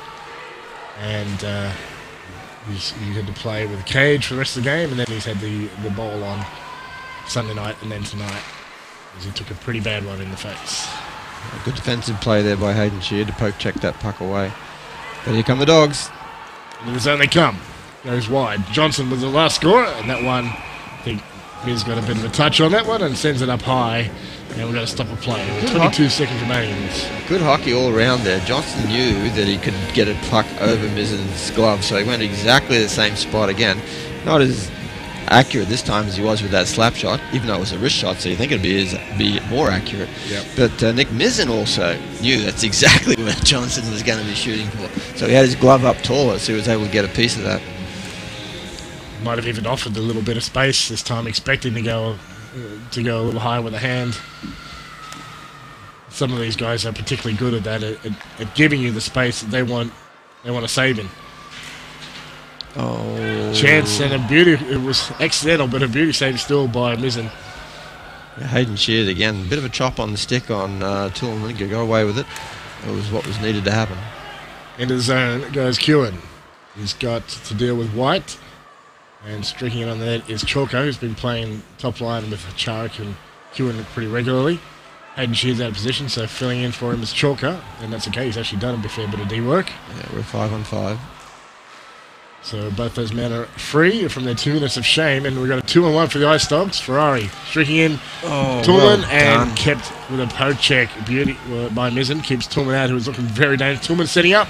And he had to play with a cage for the rest of the game, and then he's had the bowl on Sunday night and then tonight, as he took a pretty bad one in the face. A good defensive play there by Hayden Shear to poke check that puck away. But here come the Dogs. And the zone they come. Goes wide. Johnson was the last scorer, and that one, I think Miz got a bit of a touch on that one and sends it up high, and we're going to stop a play. 22 seconds remaining. Good hockey all around there. Johnson knew that he could get a puck over Mizzen's glove, so he went exactly the same spot again. Not as accurate this time as he was with that slap shot, even though it was a wrist shot, so you think it'd be more accurate. Yep. But Nick Mizzen also knew that's exactly where Johnson was going to be shooting for. So he had his glove up taller, so he was able to get a piece of that. Might have even offered a little bit of space this time, expecting to go a little higher with the hand. Some of these guys are particularly good at that, at giving you the space that they want to save in. Oh. Chance and a beauty. It was accidental, but a beauty save still by Mizzen. Hayden Sheard again. A bit of a chop on the stick on Tillman. Could go away with it. It was what was needed to happen. Into the zone goes Kewen. He's got to deal with White. And streaking it on the net is Chalker, who's been playing top line with Charik and Kewen pretty regularly. Hayden Sheard's out of position, so filling in for him is Chalker. And that's okay. He's actually done a fair bit of D work. Yeah, we're 5-on-5. So both those men are free from their 2 minutes of shame, and we've got a 2-on-1 for the Ice Dogs. Ferrari streaking in Tillman and kept with a poke check. Beauty by Mizzen keeps Tillman out, who was looking very dangerous. Tillman setting up,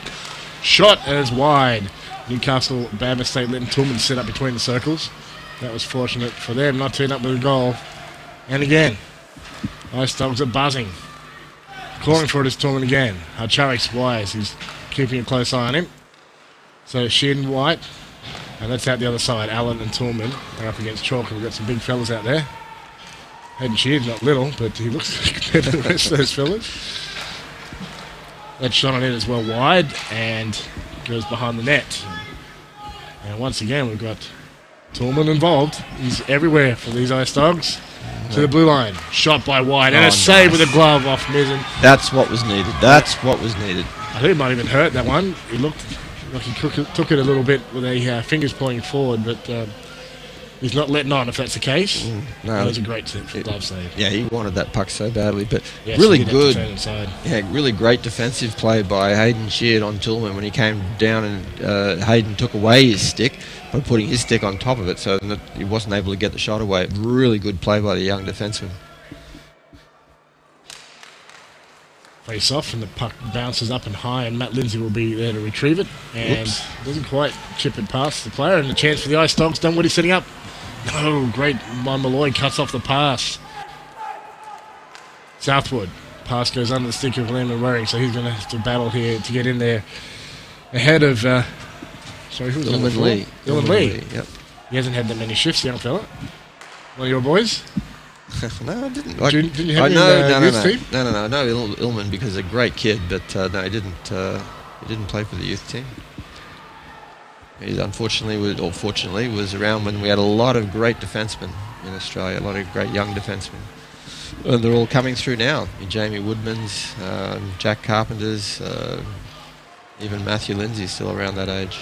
shot and it's wide. Newcastle Bama State letting Tillman sit up between the circles. That was fortunate for them, not turning up with a goal. And again, Ice Dogs are buzzing. Calling for it is Tillman again. Charik's wise. He's keeping a close eye on him. So Shin, White, and that's out the other side. Allen and Tillman are up against Chalker. We've got some big fellas out there. Hayden Sheard's not little, but he looks compared to the rest of those fellas. That shot on it as well wide and goes behind the net. And once again, we've got Tillman involved. He's everywhere for these Ice Dogs. To the blue line. Shot by White. And a save with a glove off Mizzen. That's what was needed. That's what was needed. I think it might even hurt that one. He looked like he took it a little bit with a fingers pointing forward, but he's not letting on if that's the case. No, That was a great glove save. Yeah, he wanted that puck so badly, but Yes, really he did have to good. turn inside. Yeah, really great defensive play by Hayden Sheard on Tillman when he came down, and Hayden took away his stick by putting his stick on top of it, so that he wasn't able to get the shot away. Really good play by the young defenseman. Face off, and the puck bounces up and high, and Matt Lindsay will be there to retrieve it, and doesn't quite chip it past the player, and the chance for the Ice Dogs. Dunwoody setting up. No, great by Malloy, cuts off the pass. Southwood, pass goes under the stick of Liam Waring, so he's going to have to battle here to get in there ahead of, sorry, who was on the floor? Dylan Lee. Yep. He hasn't had that many shifts, young fella. One of your boys? No, I didn't. Didn't you have him in the youth team? No, Illman because he's a great kid, but no, he didn't play for the youth team. He fortunately was around when we had a lot of great defensemen in Australia, a lot of great young defensemen. And they're all coming through now. Jamie Woodman's, Jack Carpenter's, even Matthew Lindsay's still around that age.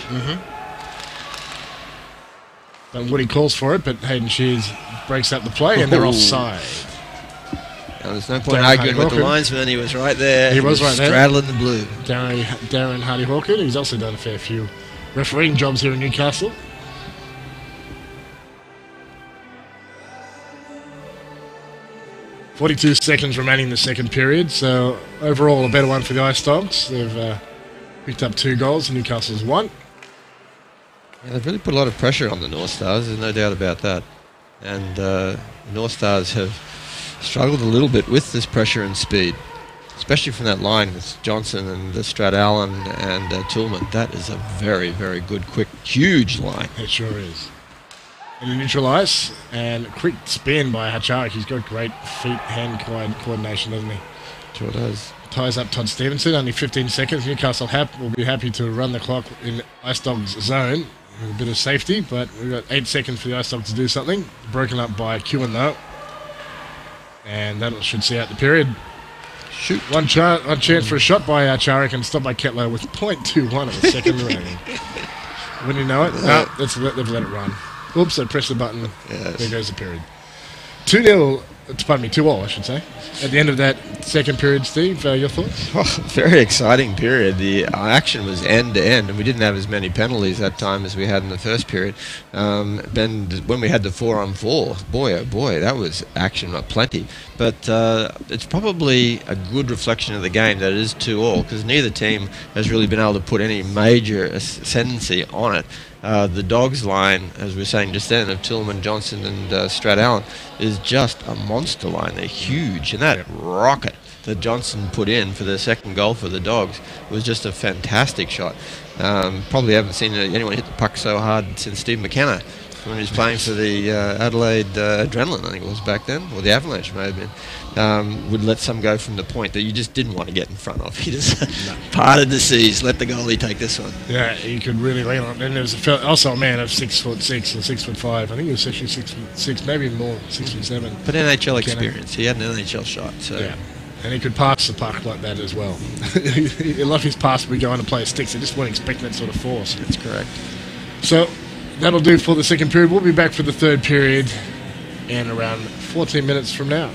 And Woody calls for it, but Hayden Shears breaks up the play, and they're offside. Now, there's no point arguing with the linesman. He was right there. He was right there. Straddling the blue. Darren Hardy-Hawken, who's also done a fair few refereeing jobs here in Newcastle. .42 seconds remaining in the second period, so overall a better one for the Ice Dogs. They've picked up 2 goals, and Newcastle's 1. Yeah, they've really put a lot of pressure on the North Stars, there's no doubt about that. And the North Stars have struggled a little bit with this pressure and speed, especially from that line with Johnson and Strat Allen and Tillman. That is a very, very good, quick, huge line. It sure is. In the neutral ice, and a quick spin by Hacharik. He's got great feet-hand coordination, doesn't he? Sure does. Ties up Todd Stevenson, only 15 seconds. Newcastle will be happy to run the clock in Ice Dogs zone. A bit of safety, but we've got 8 seconds for the Ice Dogs to do something. Broken up by Kewen though. And that should see out the period. Shoot. One chance for a shot by Charik and stopped by Ketlow with .21 of a second remaining. Wouldn't you know it? No, they've let it run. Oops, I pressed the button. Yes. There goes the period. 2-0, pardon me, 2-all, I should say. At the end of that second period, Steve, your thoughts? Oh, very exciting period. The action was end to end, and we didn't have as many penalties that time as we had in the first period. Then when we had the 4-on-4, boy, oh boy, that was action aplenty. But it's probably a good reflection of the game that it is 2-all, because neither team has really been able to put any major ascendancy on it. The Dogs line, as we were saying just then, of Tillman, Johnson and Strat Allen, is just a monster line. They're huge, and that rocket that Johnson put in for the second goal for the Dogs was just a fantastic shot. Probably haven't seen anyone hit the puck so hard since Steve McKenna when he was playing for the Adelaide Adrenaline, I think it was back then, or the Avalanche may have been. Would let some go from the point that you just didn't want to get in front of. He just parted the seas, let the goalie take this one. Yeah, he could really lean on it. And there was also a man of 6'6" or 6'5". I think he was actually 6'6", maybe even more, 6'7". But NHL experience. He had an NHL shot. So. Yeah. And he could pass the puck like that as well. A lot of his passes would go on to play sticks. They just weren't expecting that sort of force. That's correct. So that'll do for the second period. We'll be back for the third period in around 14 minutes from now.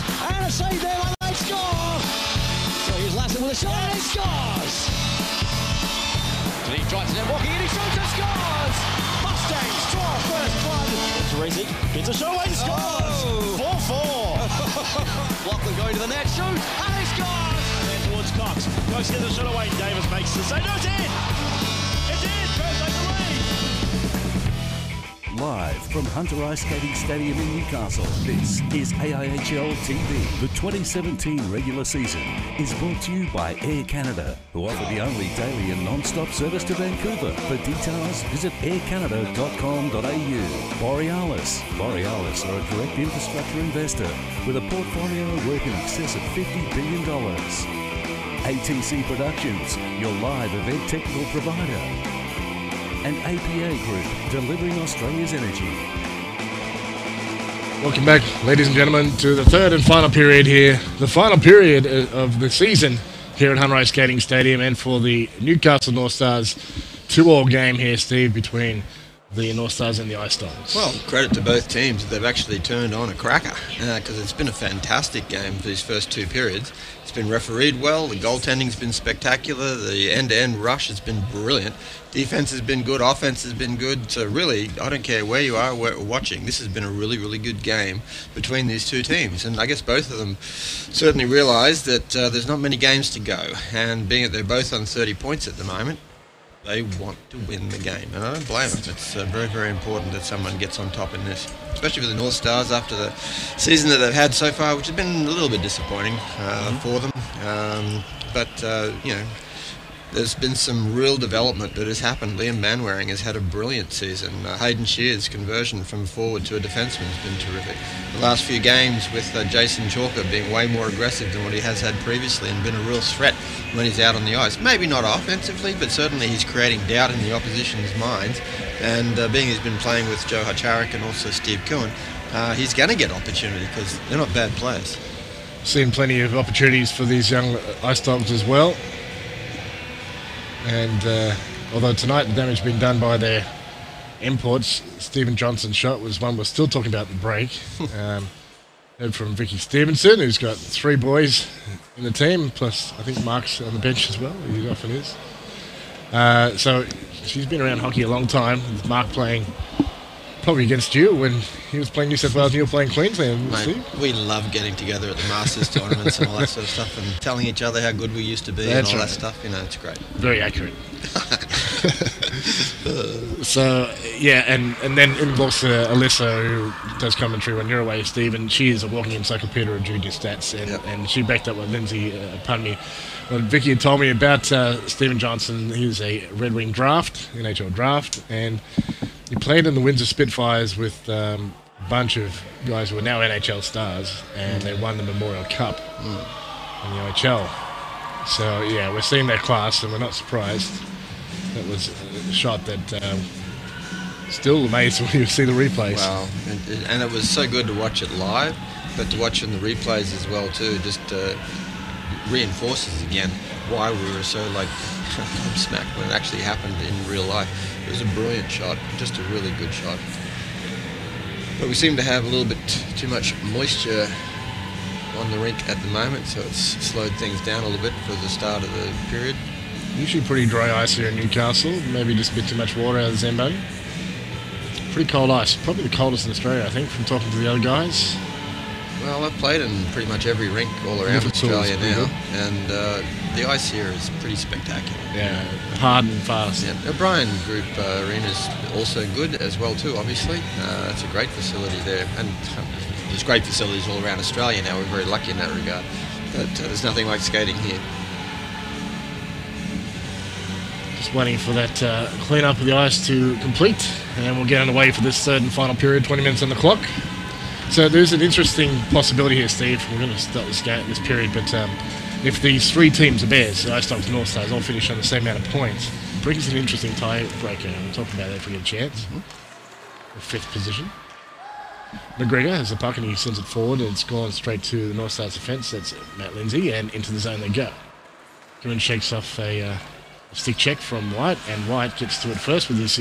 and a save there, and they score! So here's Lassen with a shot, and he scores! And he tries to net walking, and he shoots and scores! Mustangs draw first blood! Teresic gets a shot, and scores! 4-4! Lachlan going to the net, shoot, and he scores! And then towards Cox, goes to the shot away, Davis makes the save, no, it's in! It's in, first over the lead! Live from Hunter Ice Skating Stadium in Newcastle, this is AIHL TV. The 2017 regular season is brought to you by Air Canada, who offer the only daily and non-stop service to Vancouver. For details, visit aircanada.com.au. Borealis. Borealis are a direct infrastructure investor with a portfolio worth in excess of $50 billion. ATC Productions, your live event technical provider. And APA Group, delivering Australia's energy. Welcome back, ladies and gentlemen, to the third and final period here. The final period of the season here at Hunter Ice Skating Stadium, and for the Newcastle Northstars 2-all game here, Steve, between the Northstars and the Ice Dogs. Well, credit to both teams. They've actually turned on a cracker because it's been a fantastic game for these first two periods. It's been refereed well, the goaltending's been spectacular, the end-to-end rush has been brilliant, defense has been good, offense has been good, so really, I don't care where you are watching, this has been a really, really good game between these two teams, and I guess both of them certainly realise that there's not many games to go, and being that they're both on 30 points at the moment, they want to win the game, and I don't blame them. It's very, very important that someone gets on top in this, especially for the North Stars after the season that they've had so far, which has been a little bit disappointing for them. You know, there's been some real development that has happened. Liam Manwaring has had a brilliant season. Hayden Shear's conversion from forward to a defenseman has been terrific. The last few games with Jason Chalker being way more aggressive than what he has had previously and been a real threat when he's out on the ice. Maybe not offensively, but certainly he's creating doubt in the opposition's minds. And being he's been playing with Joe Hacharik and also Steve Cohen, he's going to get opportunity because they're not bad players. Seen plenty of opportunities for these young Ice Dogs as well. And although tonight the damage being done by their imports, Stephen Johnson's shot was one we're still talking about the break. Heard from Vicky Stevenson, who's got 3 boys in the team, plus I think Mark's on the bench as well, he often is. So she's been around hockey a long time, with Mark playing probably against you when he was playing New South Wales and you were playing Queensland. Mate, we love getting together at the Masters tournaments and all that sort of stuff and telling each other how good we used to be. That's and all right. That stuff. You know, it's great. Very accurate. So, yeah, and then involves Alyssa, who does commentary when you're away, Steve, and she is a walking encyclopedia of junior stats, and she backed up what Lindsay, what Vicky had told me about Stephen Johnson. He was a Red Wing draft, NHL draft, and he played in the Windsor Spitfires with a bunch of guys who are now NHL stars, and they won the Memorial Cup in the OHL. So, yeah, we're seeing that class, and we're not surprised. That was a shot that still amazed when you see the replays. Wow, and it was so good to watch it live, but to watch in the replays as well, too, just reinforces again why we were so, smacked when it actually happened in real life. It was a brilliant shot, just a really good shot. But we seem to have a little bit too much moisture on the rink at the moment, so it's slowed things down a little bit for the start of the period. Usually pretty dry ice here in Newcastle, maybe just a bit too much water out of the Zamboni. Pretty cold ice, probably the coldest in Australia, I think, from talking to the other guys. Well, I've played in pretty much every rink all around Australia now, and the ice here is pretty spectacular. Yeah, hard and fast. Yeah. O'Brien Group Arena is also good as well too, obviously. It's a great facility there, and there's great facilities all around Australia now. We're very lucky in that regard, but there's nothing like skating here. Just waiting for that clean-up of the ice to complete, and we'll get underway for this third and final period, 20 minutes on the clock. So there's an interesting possibility here, Steve. We're going to start this period, but if these 3 teams, the Bears, the Ice Dogs, and Northstars, all finish on the same amount of points, it brings an interesting tiebreaker. We'll talk about that if we get a chance. The 5th position. McGregor has the puck and he sends it forward, and it's gone straight to the Northstars defence. That's Matt Lindsay, and into the zone they go. Kieran shakes off a stick check from White, and White gets to it first with his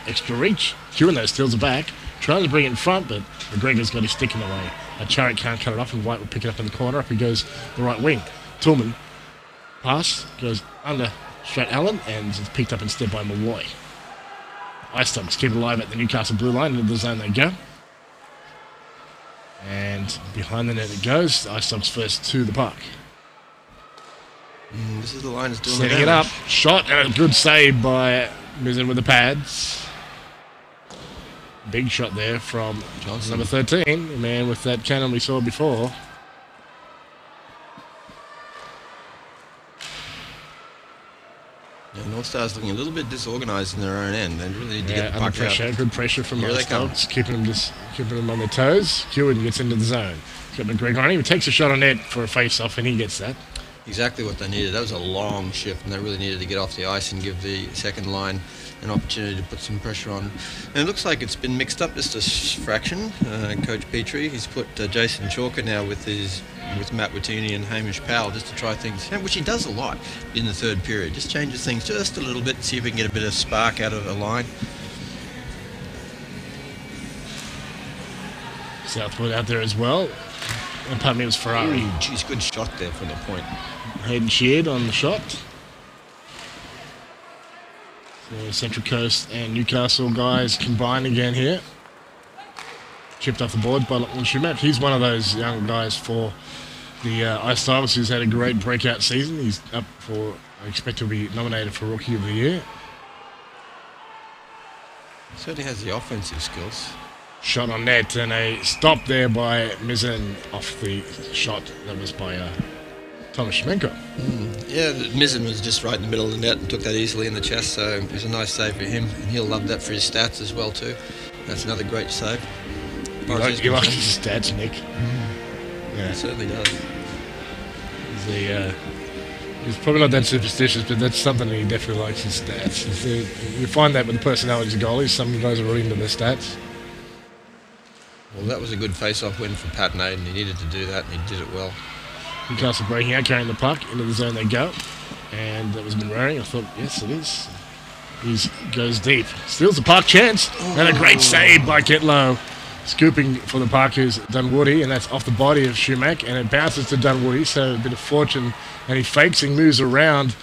extra reach. Kieran, though, steals it back, trying to bring it in front, but McGregor's got his stick in the way. Charik can't cut it off, and White will pick it up in the corner. Up he goes the right wing. Tillman pass goes under straight Allen, and it's picked up instead by Malloy. Ice Dogs keep it alive at the Newcastle blue line. Into the zone they go. And behind the net it goes. Ice Dogs first to the puck. This is the line that's doing Setting it up. Shot and a good save by Mizzen with the pads. Big shot there from Johnson. Number 13, the man with that cannon we saw before. Yeah, Northstars looking a little bit disorganised in their own end. They really need to get the puck pressure. out. Good pressure from Here Ice Dogs, keeping them on their toes. Hewitt gets into the zone. He's got McGregor on him. He takes a shot on net for a face-off, and he gets that. Exactly what they needed. That was a long shift, and they really needed to get off the ice and give the second line an opportunity to put some pressure on. And it looks like it's been mixed up just a fraction. Coach Petrie, he's put Jason Chalker now with Matt Wittini and Hamish Powell just to try things, which he does a lot in the third period. Just changes things just a little bit, see if we can get a bit of spark out of a line. Southwood out there as well. And pardon me, it was Ferrari. Geez, good shot there from the point. Hayden Sheard on the shot. So Central Coast and Newcastle guys combine again here. Chipped off the board by Lachlan Schumacher. He's one of those young guys for the Ice Tigers who's had a great breakout season. He's up for, I expect to be nominated for Rookie of the Year. Certainly has the offensive skills. Shot on net and a stop there by Mizzen off the shot that was by Thomas Shemenko. Yeah, Mizzen was just right in the middle of the net and took that easily in the chest, so it was a nice save for him, and he'll love that for his stats as well too. That's another great save. You like his stats, Nick? Yeah, he certainly does. He's probably not that superstitious, but that's something that he definitely likes, his stats. You find that with the personalities of goalies. Some guys are really into their stats. Well, that was a good face-off win for Pat Naden. He needed to do that, and he did it well. Newcastle breaking out, carrying the puck into the zone they go, and that was Munraring. I thought, yes, it is. He goes deep, steals the puck, chance, and a great save by Ketlow. Scooping for the puck is Dunwoody, and that's off the body of Schumacher, and it bounces to Dunwoody, so a bit of fortune, and he fakes and moves around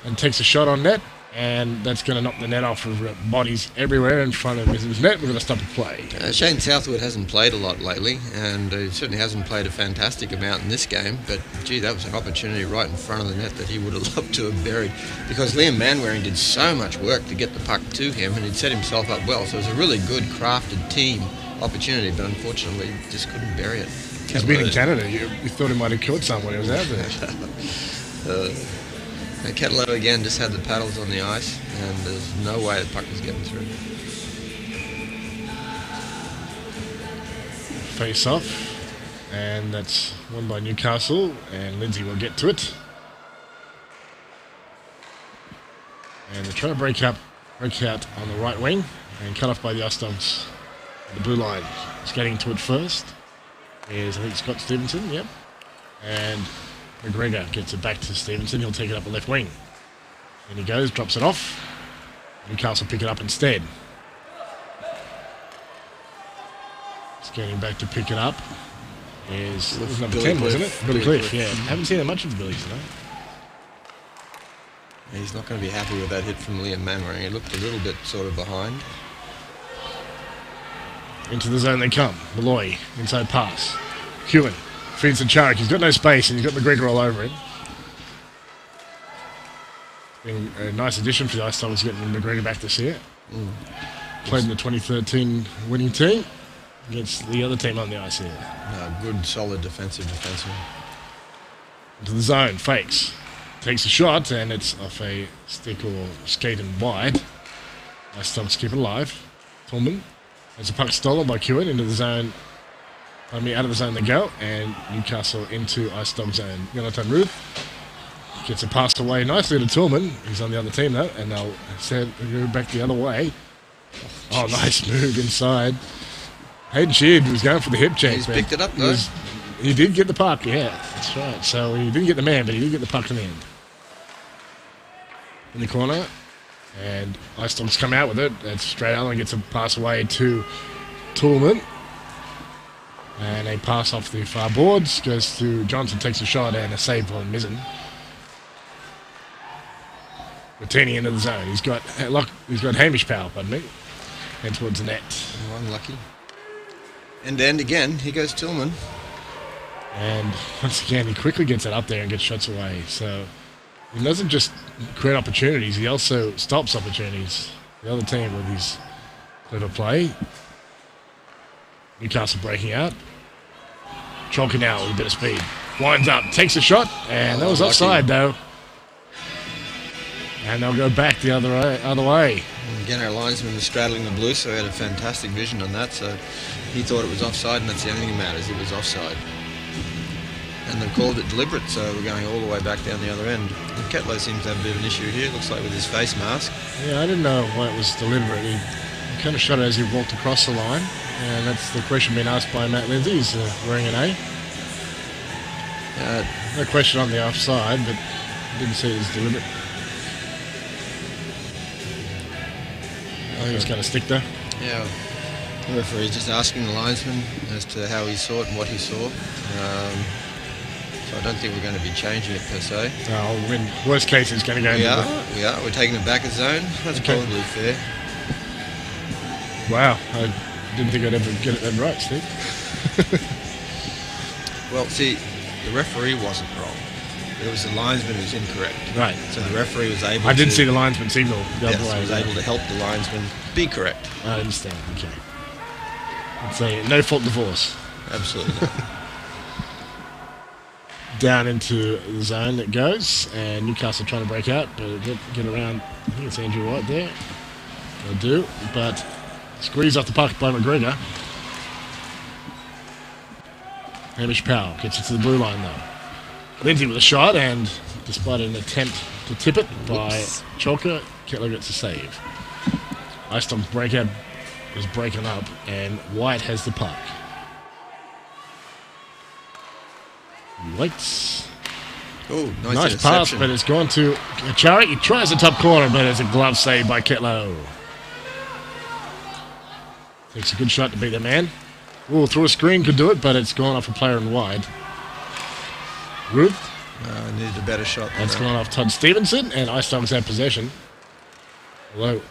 and takes a shot on net, and that's going to knock the net off of bodies everywhere in front of his net. We're going to stop the play. Shane Southwood hasn't played a lot lately, and he certainly hasn't played a fantastic amount in this game, but gee, that was an opportunity right in front of the net that he would have loved to have buried, because Liam Manwaring did so much work to get the puck to him, and he'd set himself up well, so it was a really good crafted team opportunity, but unfortunately he just couldn't bury it. He's been in Canada. You thought he might have killed someone. He was out there. Ketlow again just had the paddles on the ice, and there's no way the puck was getting through. Face off, and that's won by Newcastle, and Lindsay will get to it. And they're trying to break out on the right wing, and cut off by the Ice Dogs. The blue line. Skating to it first is, I think, Scott Stevenson, yep. And McGregor gets it back to Stevenson. He'll take it up the left wing. And he goes, drops it off. Newcastle pick it up instead. Skating back to pick it up is number Billy 10, Cliff. wasn't it? Billy Cliff, yeah. Haven't seen that much of Billy today. He's not going to be happy with that hit from Liam Manwaring. He looked a little bit sort of behind. Into the zone they come. Malloy, inside pass. Hewen feeds to Charik. He's got no space, and he's got McGregor all over him. Been a nice addition for the Ice Tigers, getting McGregor back this year. Played in the 2013 winning team against the other team on the ice here. No, good, solid defenseman. Into the zone, fakes. Takes a shot, and it's off a stick or skate and wide. Ice Tigers keep it alive. Tillman. There's a puck stolen by Kewitt into the zone. Out of the zone they go, and Newcastle into Ice Dog zone. Jonathan Ruth gets a pass away nicely to Tillman. He's on the other team though, and they'll go back the other way. Oh, nice move inside. Hayden Sheard was going for the hip check. He's picked it up though. He did get the puck, yeah, that's right. So he didn't get the man, but he did get the puck in the end. In the corner. And Ice Dogs come out with it. That's straight Allen gets a pass away to Toolman. And a pass off the far boards. Goes to Johnson, takes a shot, and a save on Mizzen. Martini into the zone. He's got Hamish Powell, pardon me. And towards the net. Oh, unlucky. End again. Here goes Tillman. And once again, he quickly gets it up there and gets shots away. So he doesn't just create opportunities, he also stops opportunities. The other team with his clever play. Newcastle breaking out. Chalker now with a bit of speed. Winds up, takes a shot, and that was offside though. And they'll go back the other way. And again, our linesman was straddling the blue, so he had a fantastic vision on that. So he thought it was offside, and that's the only thing that matters. It was offside. And they've called it deliberate, so we're going all the way back down the other end. And Ketlow seems to have a bit of an issue here. Looks like with his face mask. Yeah, I didn't know why it was deliberate. He kind of shot it as he walked across the line. And that's the question being asked by Matt Lindsay. He's wearing an A. No question on the offside, but I didn't see it as deliberate. I think it's going to stick there. Yeah. The referee's just asking the linesman as to how he saw it and what he saw. So I don't think we're going to be changing it per se. When worst case, it's going to go. We are. We're taking it back a zone. That's probably fair. Wow, I didn't think I'd ever get it that right, Steve. Well, see, the referee wasn't wrong. It was the linesman who was incorrect. Right. So the referee was able to... I didn't see the linesman signal the other way. Yes, was able to help the linesman be correct. I understand, okay. It's a no-fault divorce. Absolutely not. Down into the zone it goes, and Newcastle trying to break out, but get around. I think it's Andrew White there. They'll do, but squeeze off the puck by McGregor. Hamish Powell gets it to the blue line though. Lindsay with a shot, and despite an attempt to tip it by Chalker, Kettler gets a save. Icestom's breakout was breaking up, and White has the puck. He waits. Oh, nice pass, but it's gone to Charik. He tries the top corner, but it's a glove save by Kettler. Takes a good shot to beat the man. Oh, through a screen could do it, but it's gone off a player and wide. Ruth. Needed a better shot. That's gone off Todd Stevenson, and Ice Dogs have possession. Although,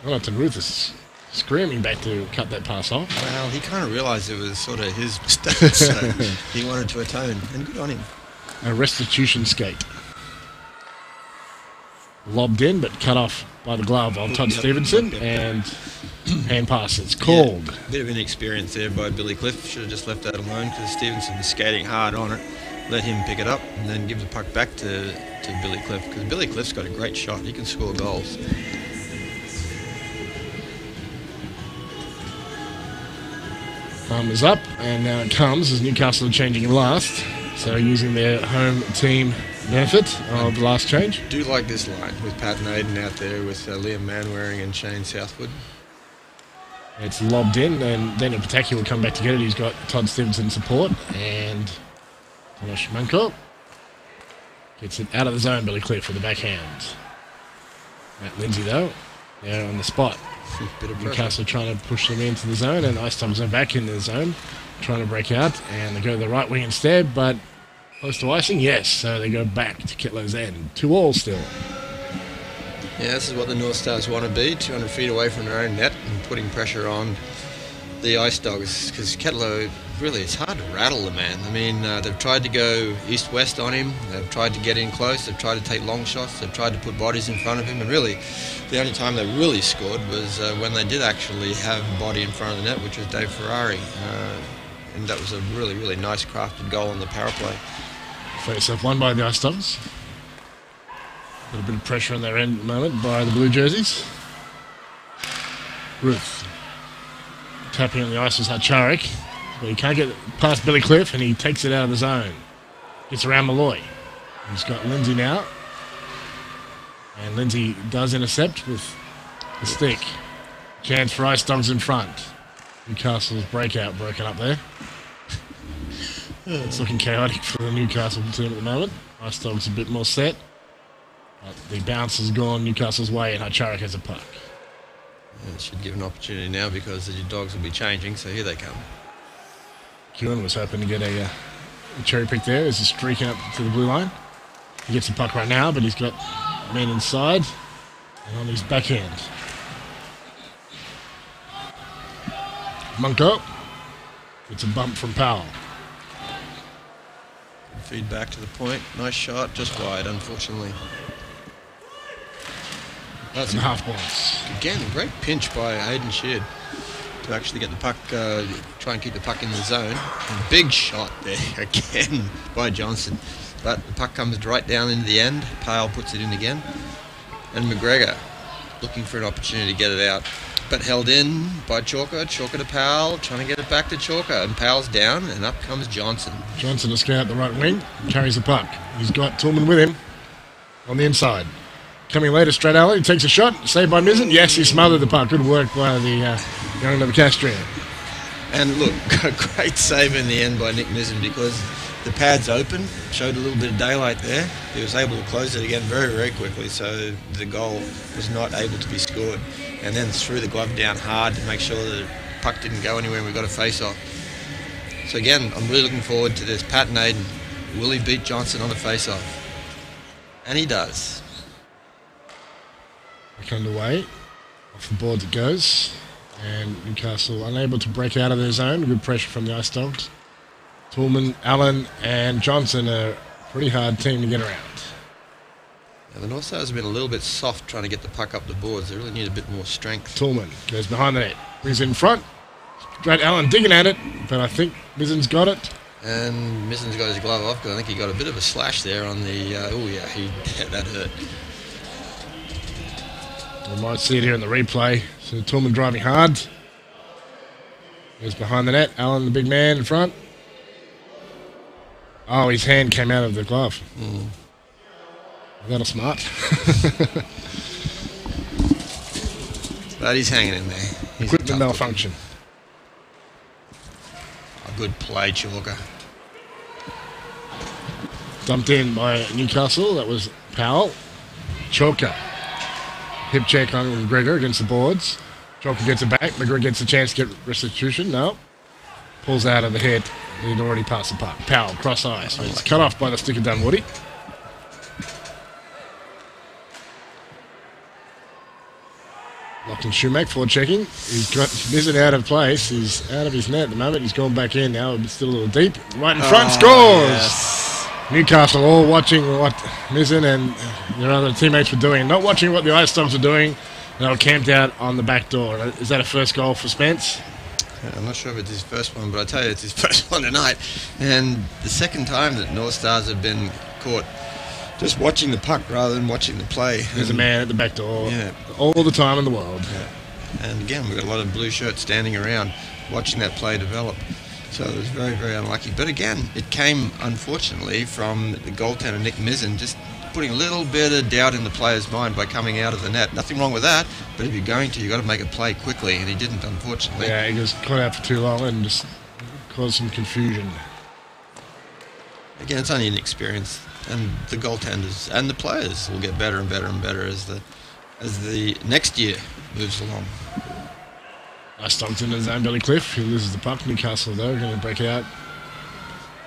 Wellington Ruth is screaming back to cut that pass off. Well, he kind of realised it was sort of his mistake, so he wanted to atone, and good on him. A restitution skate. Lobbed in, but cut off by the glove of Todd Stevenson, and hand pass. It's called. Yeah, bit of inexperience there by Billy Cliff. Should have just left that alone because Stevenson was skating hard on it. Let him pick it up and then give the puck back to Billy Cliff, because Billy Cliff's got a great shot. He can score goals. Thumb is up, and now it comes as Newcastle are changing him last. So using their home team benefit of the last change. Do like this line with Pat Naden out there with Liam Manwaring and Shane Southwood. It's lobbed in, and then Pataki will come back to get it. He's got Todd Stevenson support, and Tomasz Manko gets it out of the zone. Billy Cliff with the backhand. Matt Lindsay, though, they're on the spot. Bit of Newcastle trying to push them into the zone, and Ice Dogs are back in the zone, trying to break out, and they go to the right wing instead, but close to icing, yes, so they go back to Ketlow's end. 2-2 still. Yeah, this is what the North Stars want to be, 200 feet away from their own net and putting pressure on the Ice Dogs, because Ketlow, really, it's hard to rattle the man. I mean, they've tried to go east-west on him, they've tried to get in close, they've tried to take long shots, they've tried to put bodies in front of him, and really, the only time they really scored was when they did actually have a body in front of the net, which was Dave Ferrari, and that was a really, really nice crafted goal on the power play. Face-off won by the Ice Dogs. Got a bit of pressure on their end at the moment by the Blue Jerseys. Ruth. Tapping on the ice is Hacharik, but he can't get past Billy Cliff, and he takes it out of the zone. Gets around Malloy. He's got Lindsay now. And Lindsay does intercept with the stick. Chance for Ice Dogs in front. Newcastle's breakout broken up there. It's looking chaotic for the Newcastle team at the moment. Ice Dogs a bit more set. But the bounce has gone Newcastle's way, and Hacharik has a puck. should give an opportunity now because the dogs will be changing, so here they come. Keelan was hoping to get a cherry pick there as he's streaking up to the blue line. He gets the puck right now, but he's got men inside and on his backhand. Munko. It's a bump from Powell. Feed back to the point. Nice shot, just wide, unfortunately. That's and half points. Again, great pinch by Hayden Sheard to actually get the puck, try and keep the puck in the zone. And big shot there again by Johnson. But the puck comes right down into the end. Powell puts it in again. And McGregor looking for an opportunity to get it out. But held in by Chalker. Chalker to Powell, trying to get it back to Chalker. And Powell's down, and up comes Johnson. Johnson to scout the right wing, carries the puck. He's got Tillman with him on the inside. Coming later, straight alley, takes a shot, saved by Mizzen. Yes, he smothered the puck. Good work by the young Novocastrian. And look, great save in the end by Nick Mizzen because the pad's open, showed a little bit of daylight there. He was able to close it again very, very quickly, so the goal was not able to be scored. And then threw the glove down hard to make sure that the puck didn't go anywhere and we got a face-off. So again, I'm really looking forward to this. Pat and Aiden, will he beat Johnson on a face-off? And he does. Back underway. Off the board it goes. And Newcastle unable to break out of their zone. Good pressure from the Ice Dogs. Toolman, Allen and Johnson are a pretty hard team to get around. Now the North Stars have been a little bit soft trying to get the puck up the boards. They really need a bit more strength. Toolman goes behind the net. Brings it in front. Great Allen digging at it, but I think Mizzen's got it. And Mizzen's got his glove off because I think he got a bit of a slash there on the... oh yeah, that hurt. We might see it here in the replay. So Toolman driving hard. Goes behind the net. Allen, the big man in front. Oh, his hand came out of the glove. That'll smart. But he's hanging in there. Equipment malfunction. A good play, Chalker. Dumped in by Newcastle. That was Powell. Chalker. Hip check on McGregor against the boards. Chalker gets it back. McGregor gets a chance to get restitution. No. Pulls out of the head. He'd already passed the puck. Powell, cross ice. It's cut off by the stick of Dunwoody. Locked in Shoemack, forward checking. He's got Mizzen out of place. He's out of his net at the moment. He's gone back in now. It's still a little deep. Right in front, scores! Yes. Newcastle all watching what Mizzen and their other teammates were doing. Not watching what the Ice Dogs were doing. They were camped out on the back door. Is that a first goal for Spence? I'm not sure if it's his first one, but I tell you, it's his first one tonight. And the second time that North Stars have been caught just watching the puck rather than watching the play. There's a man at the back door all the time in the world. Yeah. And again, we've got a lot of blue shirts standing around watching that play develop. So it was very, very unlucky. But again, it came, unfortunately, from the goaltender, Nick Mizzen, just putting a little bit of doubt in the player's mind by coming out of the net. Nothing wrong with that, but if you're going to, you've got to make a play quickly, and he didn't, unfortunately. Yeah, he was caught out for too long and just caused some confusion. Again, it's only an experience, and the goaltenders and the players will get better and better and better as the next year moves along. Nice dumped into the zone, Billy Cliff. He loses the puck. Newcastle, though, going to break it out.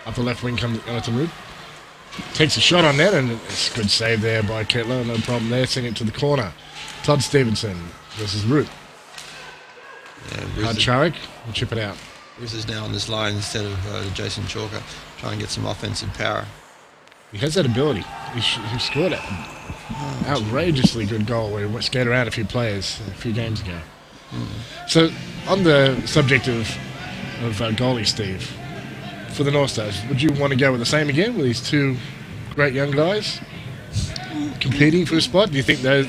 Upper left wing comes Jonathan Root. Takes a shot on net, and it's a good save there by Kettler. No problem there. Sending it to the corner. Todd Stevenson versus Root. Hard Charik will chip it out. Bruce is now on this line instead of Jason Chalker, trying to get some offensive power. He has that ability. He scored an outrageously good goal where he skated around a few players a few games ago. So, on the subject of goalie, Steve, for the North Stars, would you want to go with the same again with these two great young guys competing for a spot? Do you think those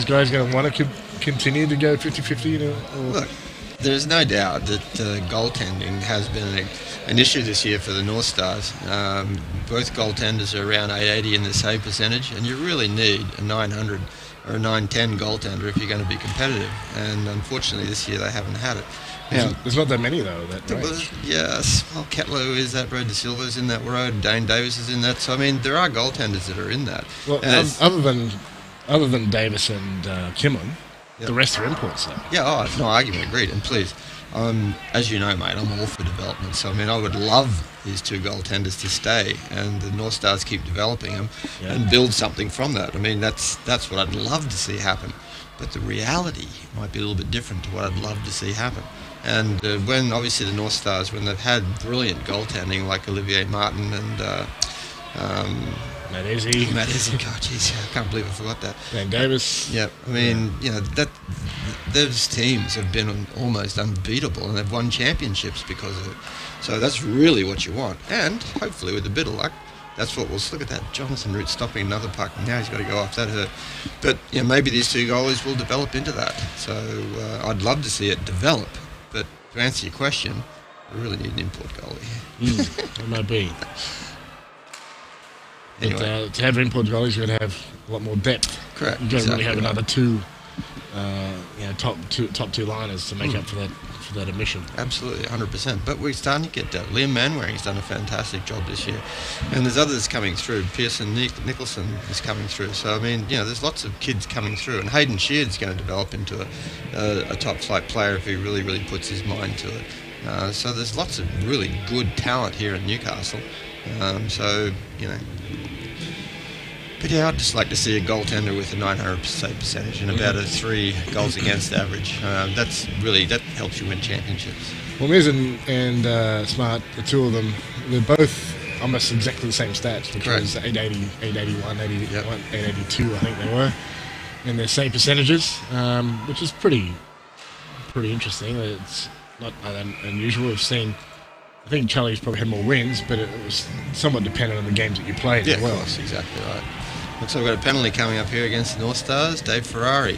guys are going to want to continue to go 50-50? Look, there's no doubt that goaltending has been an issue this year for the North Stars. Both goaltenders are around 880 in the save percentage, and you really need a 900 or a 910 goaltender if you're going to be competitive. And unfortunately, this year they haven't had it. There's not that many, though, that range. Yes. Well, Kettler is that road, De Silva's in that road, Dane Davis is in that. So, I mean, there are goaltenders that are in that. Well, other than Davis and Kimlin, The rest are imports, though. Yeah, no argument, agreed. And please, as you know, mate, I'm all for development. So, I mean, I would love these 2 goaltenders to stay and the North Stars keep developing them and build something from that. I mean, that's what I'd love to see happen. But the reality might be a little bit different to what I'd love to see happen. And when, obviously, the North Stars, when they've had brilliant goaltending like Olivier Martin and Matt Ezzy. God, jeez, I can't believe I forgot that. Dan Davis. Yeah, I mean, you know, those teams have been almost unbeatable and they've won championships because of it. So that's really what you want. And hopefully, with a bit of luck, that's what we'll look at. That Jonathan Root stopping another puck. Now he's got to go off. That hurt. But you know, maybe these 2 goalies will develop into that. So I'd love to see it develop. But to answer your question, we really need an import goalie. It might be. Anyway. But to have import goalies, you're going to have a lot more depth. Correct. You don't Exactly really have right. another 2, top two liners to make up for that omission. Absolutely, 100%. But we're starting to get that. Liam Manwaring's done a fantastic job this year. And there's others coming through. Pearson Nicholson is coming through. So, I mean, you know, there's lots of kids coming through. And Hayden Sheard's going to develop into a top-flight player if he really, really puts his mind to it. So there's lots of really good talent here in Newcastle. So, you know... But yeah, I'd just like to see a goaltender with a 900 save percentage and about a 3 goals against average. That helps you win championships. Well, Miz and Smart, the 2 of them, they're both almost exactly the same stats, which was 880, 881, 882, I think they were, in their save percentages, which is pretty interesting. It's not unusual. We've seen, I think Charlie's probably had more wins, but it was somewhat dependent on the games that you played as well. Of course, exactly right. Looks like we've got a penalty coming up here against the North Stars. Dave Ferrari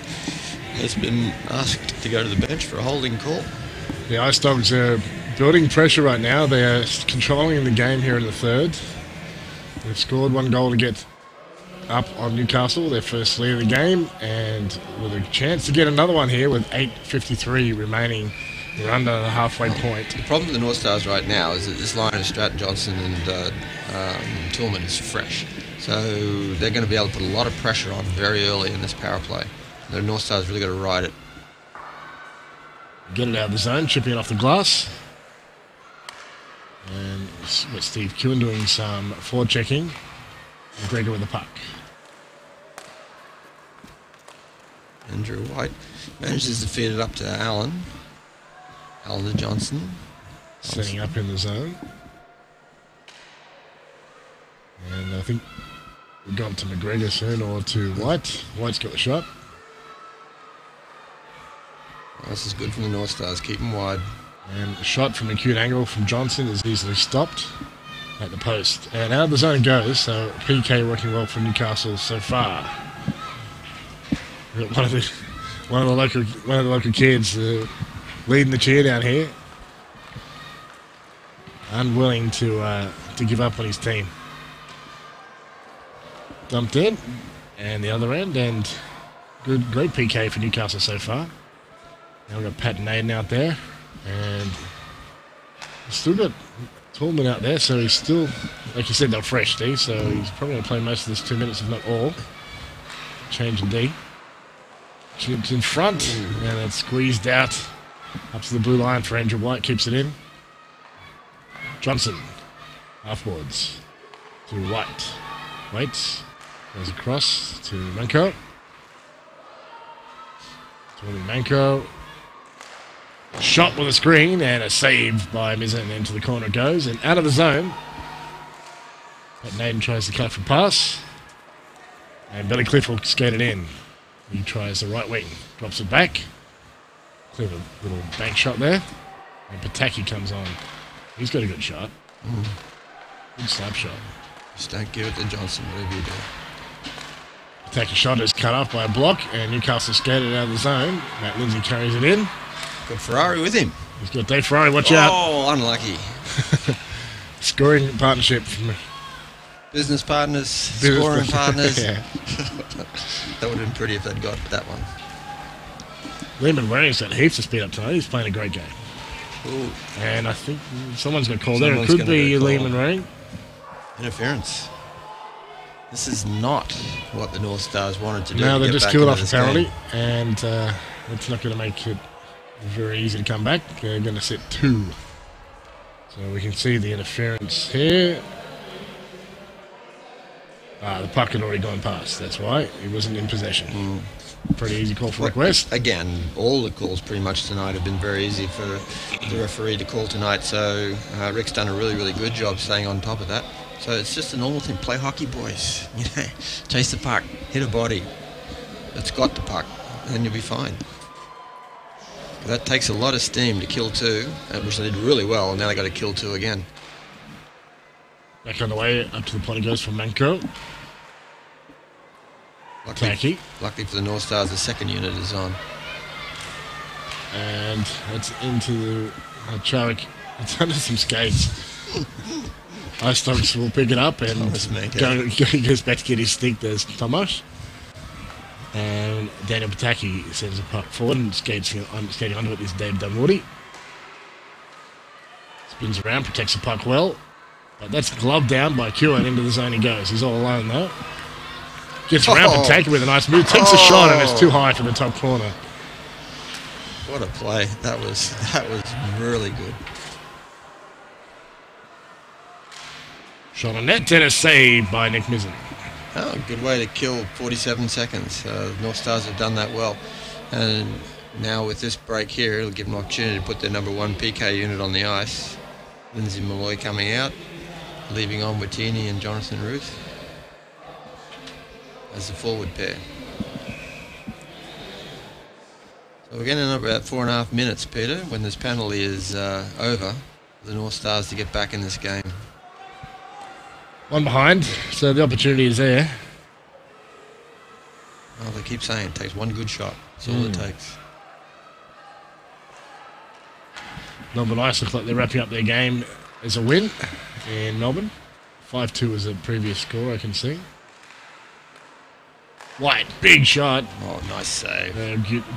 has been asked to go to the bench for a holding call. The Ice Dogs are building pressure right now. They are controlling the game here in the 3rd. They've scored 1 goal to get up on Newcastle, their first lead of the game, and with a chance to get another one here with 8:53 remaining. We're under the halfway point. The problem with the North Stars right now is that this line of Stratton Johnson and Tillman is fresh. So they're going to be able to put a lot of pressure on very early in this power play. The North Stars really got to ride it. Get it out of the zone, chipping it off the glass. And with Steve Kewen doing some forward checking. McGregor with the puck. Andrew White manages to feed it up to Allen. Allen to Johnson. Setting up in the zone. And I think we've gone to McGregor soon or to White. White's got the shot. This is good from the North Stars. Keep them wide. And a shot from an acute angle from Johnson is easily stopped at the post. And out of the zone goes, so PK working well for Newcastle so far. We've got one of the local kids leading the cheer down here. Unwilling to give up on his team. Dumped in, and the other end, and great PK for Newcastle so far. Now we've got Pat and Aiden out there, and we've still got Tallman out there, so he's still, like you said, they're fresh, D, so he's probably going to play most of this 2 minutes, if not all. Change in D. Chips in front, and it's squeezed out up to the blue line for Andrew White, keeps it in. Johnson, halfboards to White. Waits, goes across to Manko. Manko. Shot with a screen and a save by Mizza, and into the corner it goes and out of the zone. But Naden tries the cut for pass. And Billy Cliff will skate it in. He tries the right wing, drops it back. Clever little bank shot there. And Pataki comes on. He's got a good shot. Good slap shot. Just don't give it to Johnson, whatever you do. Pataki shot is cut off by a block, and Newcastle skated out of the zone. Matt Lindsay carries it in. Got Ferrari with him. He's got Dave Ferrari, watch out. Oh, unlucky. Scoring partnership from Business partners, scoring partners. Yeah. That would have been pretty if they'd got that one. Lehman Waring's got heaps of speed up tonight. He's playing a great game. Ooh. And I think someone's going to call there. It Someone's could gonna be get a call. Lehman Waring. Interference. This is not what the North Stars wanted to do. No, to they get just back killed into off a this penalty. game. And It's not going to make it very easy to come back. They're going to set 2. So we can see the interference here. The puck had already gone past, that's why. He wasn't in possession. Pretty easy call for request. Again, all the calls pretty much tonight have been very easy for the referee to call tonight, so Rick's done a really, really good job staying on top of that. So it's just a normal thing. Play hockey, boys. You know, chase the puck, hit a body that's got the puck, and then you'll be fine. That takes a lot of steam to kill 2, which they did really well, and now they got to kill 2 again. Back on the way, up to the point it goes from Manco. Luckily for the North Stars, the second unit is on. And it's into Charwick. It's under some skates. Ice Dogs will pick it up and goes back to get his stick. There's Tomas. And Daniel Pataki sends a puck forward and skating onto it is Dave Dunwoody. Spins around, protects the puck well. But that's gloved down by Q and into the zone he goes. He's all alone though. Gets around Pataki with a nice move. Takes a shot and it's too high for the top corner. What a play. That was really good. Shot on net, and a save by Nick Mizzen. Oh, good way to kill 47 seconds. The North Stars have done that well. And now with this break here, it'll give them an opportunity to put their number 1 PK unit on the ice. Lindsay Malloy coming out, leaving on Watini and Jonathan Ruth as the forward pair. So we're getting up about 4.5 minutes, Peter, when this penalty is over, the North Stars to get back in this game. 1 behind, so the opportunity is there. Well, they keep saying it takes 1 good shot. That's all it takes. Melbourne Ice look like they're wrapping up their game as a win in Melbourne. 5-2 is the previous score, I can see. White, big shot. Oh, nice save.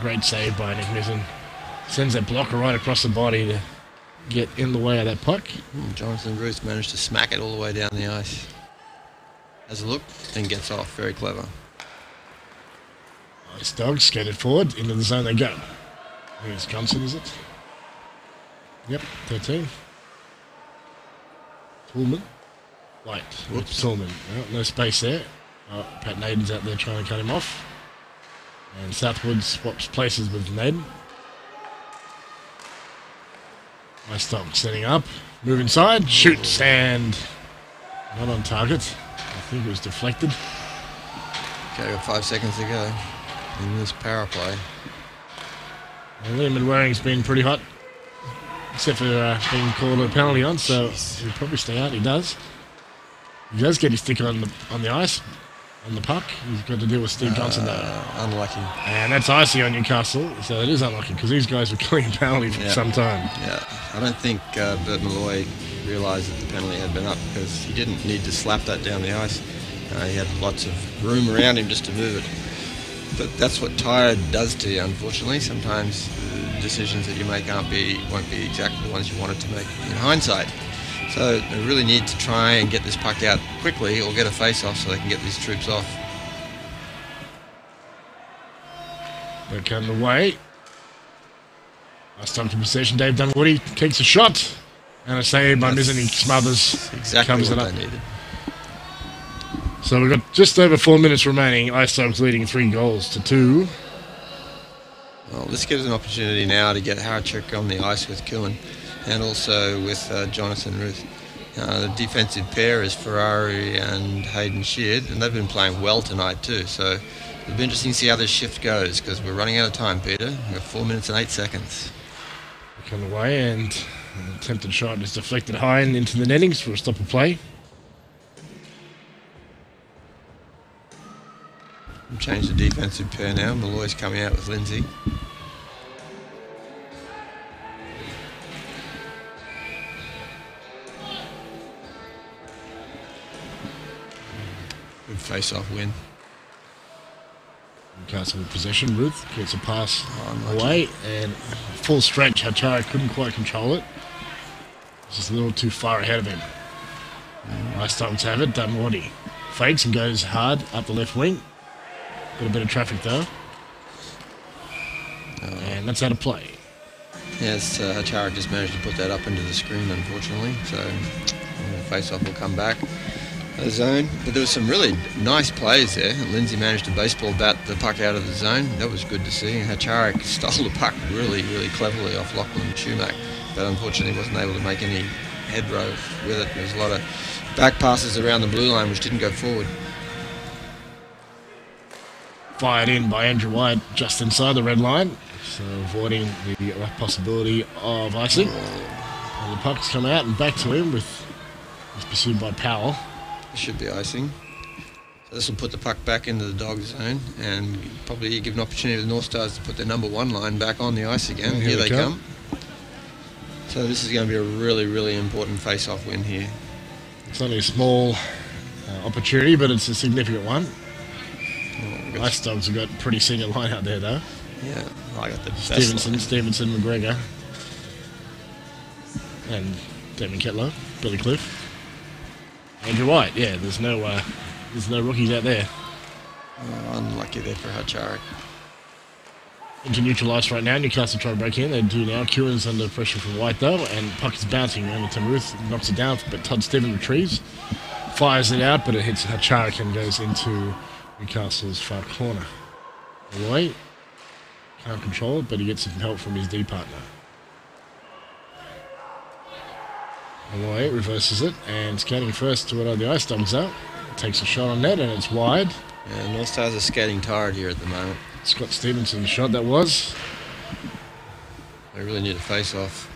Great save by Nick Mizzen. Sends that blocker right across the body to get in the way of that puck. Jonathan Ruth managed to smack it all the way down the ice. Has a look and gets off. Very clever. Nice Dogs skated forward. Into the zone they go. Here's Johnson, is it? Yep, 13. Pullman. White. Whoops. Pullman. No space there. Pat Naden's out there trying to cut him off. And Southwood swaps places with Naden. Nice Dog setting up. Move inside. Shoots and not on target. I think it was deflected. Okay, got 5 seconds to go in this power play. Well, Liam Waring's been pretty hot. Except for being called a penalty on, so he'll probably stay out. He does. He does get his stick on the ice, on the puck. He's got to deal with Steve Johnson though. Unlucky. And that's icy on Newcastle, so it is unlucky because these guys were killing penalty for some time. Yeah, I don't think Bert Malloy realised that the penalty had been up because he didn't need to slap that down the ice. He had lots of room around him just to move it. But that's what tired does to you, unfortunately. Sometimes decisions that you make won't be exactly the ones you wanted to make in hindsight. So they really need to try and get this puck out quickly or get a face-off so they can get these troops off. Back on the way. Last time to possession, Dave Dunwoody takes a shot. And a save by Mizzen. He smothers. Exactly what they needed. So we've got just over 4 minutes remaining. Ice Dogs leading 3-2. Well, this gives an opportunity now to get Harachuk on the ice with Kuhn and also with Jonathan Ruth. The defensive pair is Ferrari and Hayden Sheard, and they've been playing well tonight too. So it'll be interesting to see how this shift goes because we're running out of time, Peter. We've got 4 minutes and 8 seconds. Back on the way, and an attempted shot is deflected high and into the nettings for a stop of play. We'll change the defensive pair now. Malloy's coming out with Lindsay. Good face-off win. Newcastle with possession. Ruth gets a pass away and full stretch. Hachara couldn't quite control it. Just a little too far ahead of him. Nice Dogs have it. Dunwoody fakes and goes hard up the left wing. Got a bit of traffic though. and that's out of play. Yes, Hacharak just managed to put that up into the screen, unfortunately. So face-off will come back. The zone, but there was some really nice plays there. Lindsay managed to baseball bat the puck out of the zone. That was good to see. Hacharak stole the puck really, really cleverly off Lachlan Shumack, but unfortunately wasn't able to make any head row with it. There was a lot of back passes around the blue line which didn't go forward. Fired in by Andrew White just inside the red line, so avoiding the possibility of icing. And the puck's come out and back to him it's pursued by Powell. Should be icing. So this will put the puck back into the dog zone and probably give an opportunity to the North Stars to put their number 1 line back on the ice again. Here they come. So this is going to be a really, really important face-off win here. It's only a small opportunity, but it's a significant one. Ice Dogs have got a pretty senior line out there, though. Yeah, I got the best Stevenson, McGregor, and Damon Ketlow, Billy Cliff. Andrew White, yeah, there's no rookies out there. Unlucky there for Hacharak. Into neutral ice right now. Newcastle try to break in. They do now. Kewen's under pressure from White, though, and puck is bouncing. Hamilton Ruth knocks it down, but Todd Stevens retrieves. Fires it out, but it hits Hacharak and goes into Newcastle's far corner. Away. Can't control it, but he gets some help from his D partner. Away, reverses it, and skating first to where the Ice Dogs are. Takes a shot on net, and it's wide. Yeah, North Stars are skating tired here at the moment. Scott Stevenson's shot that was. They really need a face-off.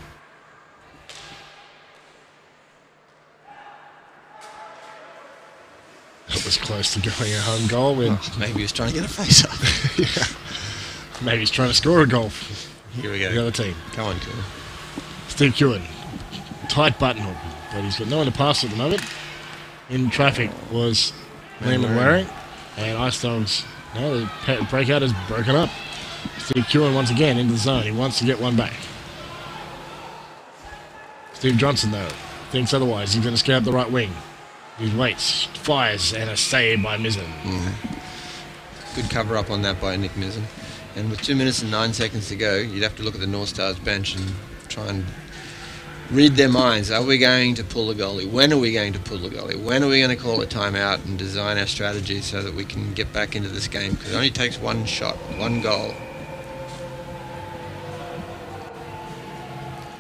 That was close to going a home goal. Maybe he was trying to get a face-off. Yeah. Maybe he's trying to score a goal. Here we go. The other team. Come on, Kewen. Steve Kewen. Tight buttonhole, but he's got no one to pass at the moment. In traffic was Liam Waring, and Ice Dogs. No, the breakout is broken up. Steve Kewen once again into the zone. He wants to get one back. Steve Johnson, though, thinks otherwise. He's going to skate up the right wing. He waits, fires, and a save by Mizzen. Good cover up on that by Nick Mizzen. And with 2 minutes and 9 seconds to go, you'd have to look at the North Stars bench and try and read their minds. Are we going to pull the goalie? When are we going to pull the goalie? When are we going to call a timeout and design our strategy so that we can get back into this game? Because it only takes one shot, one goal.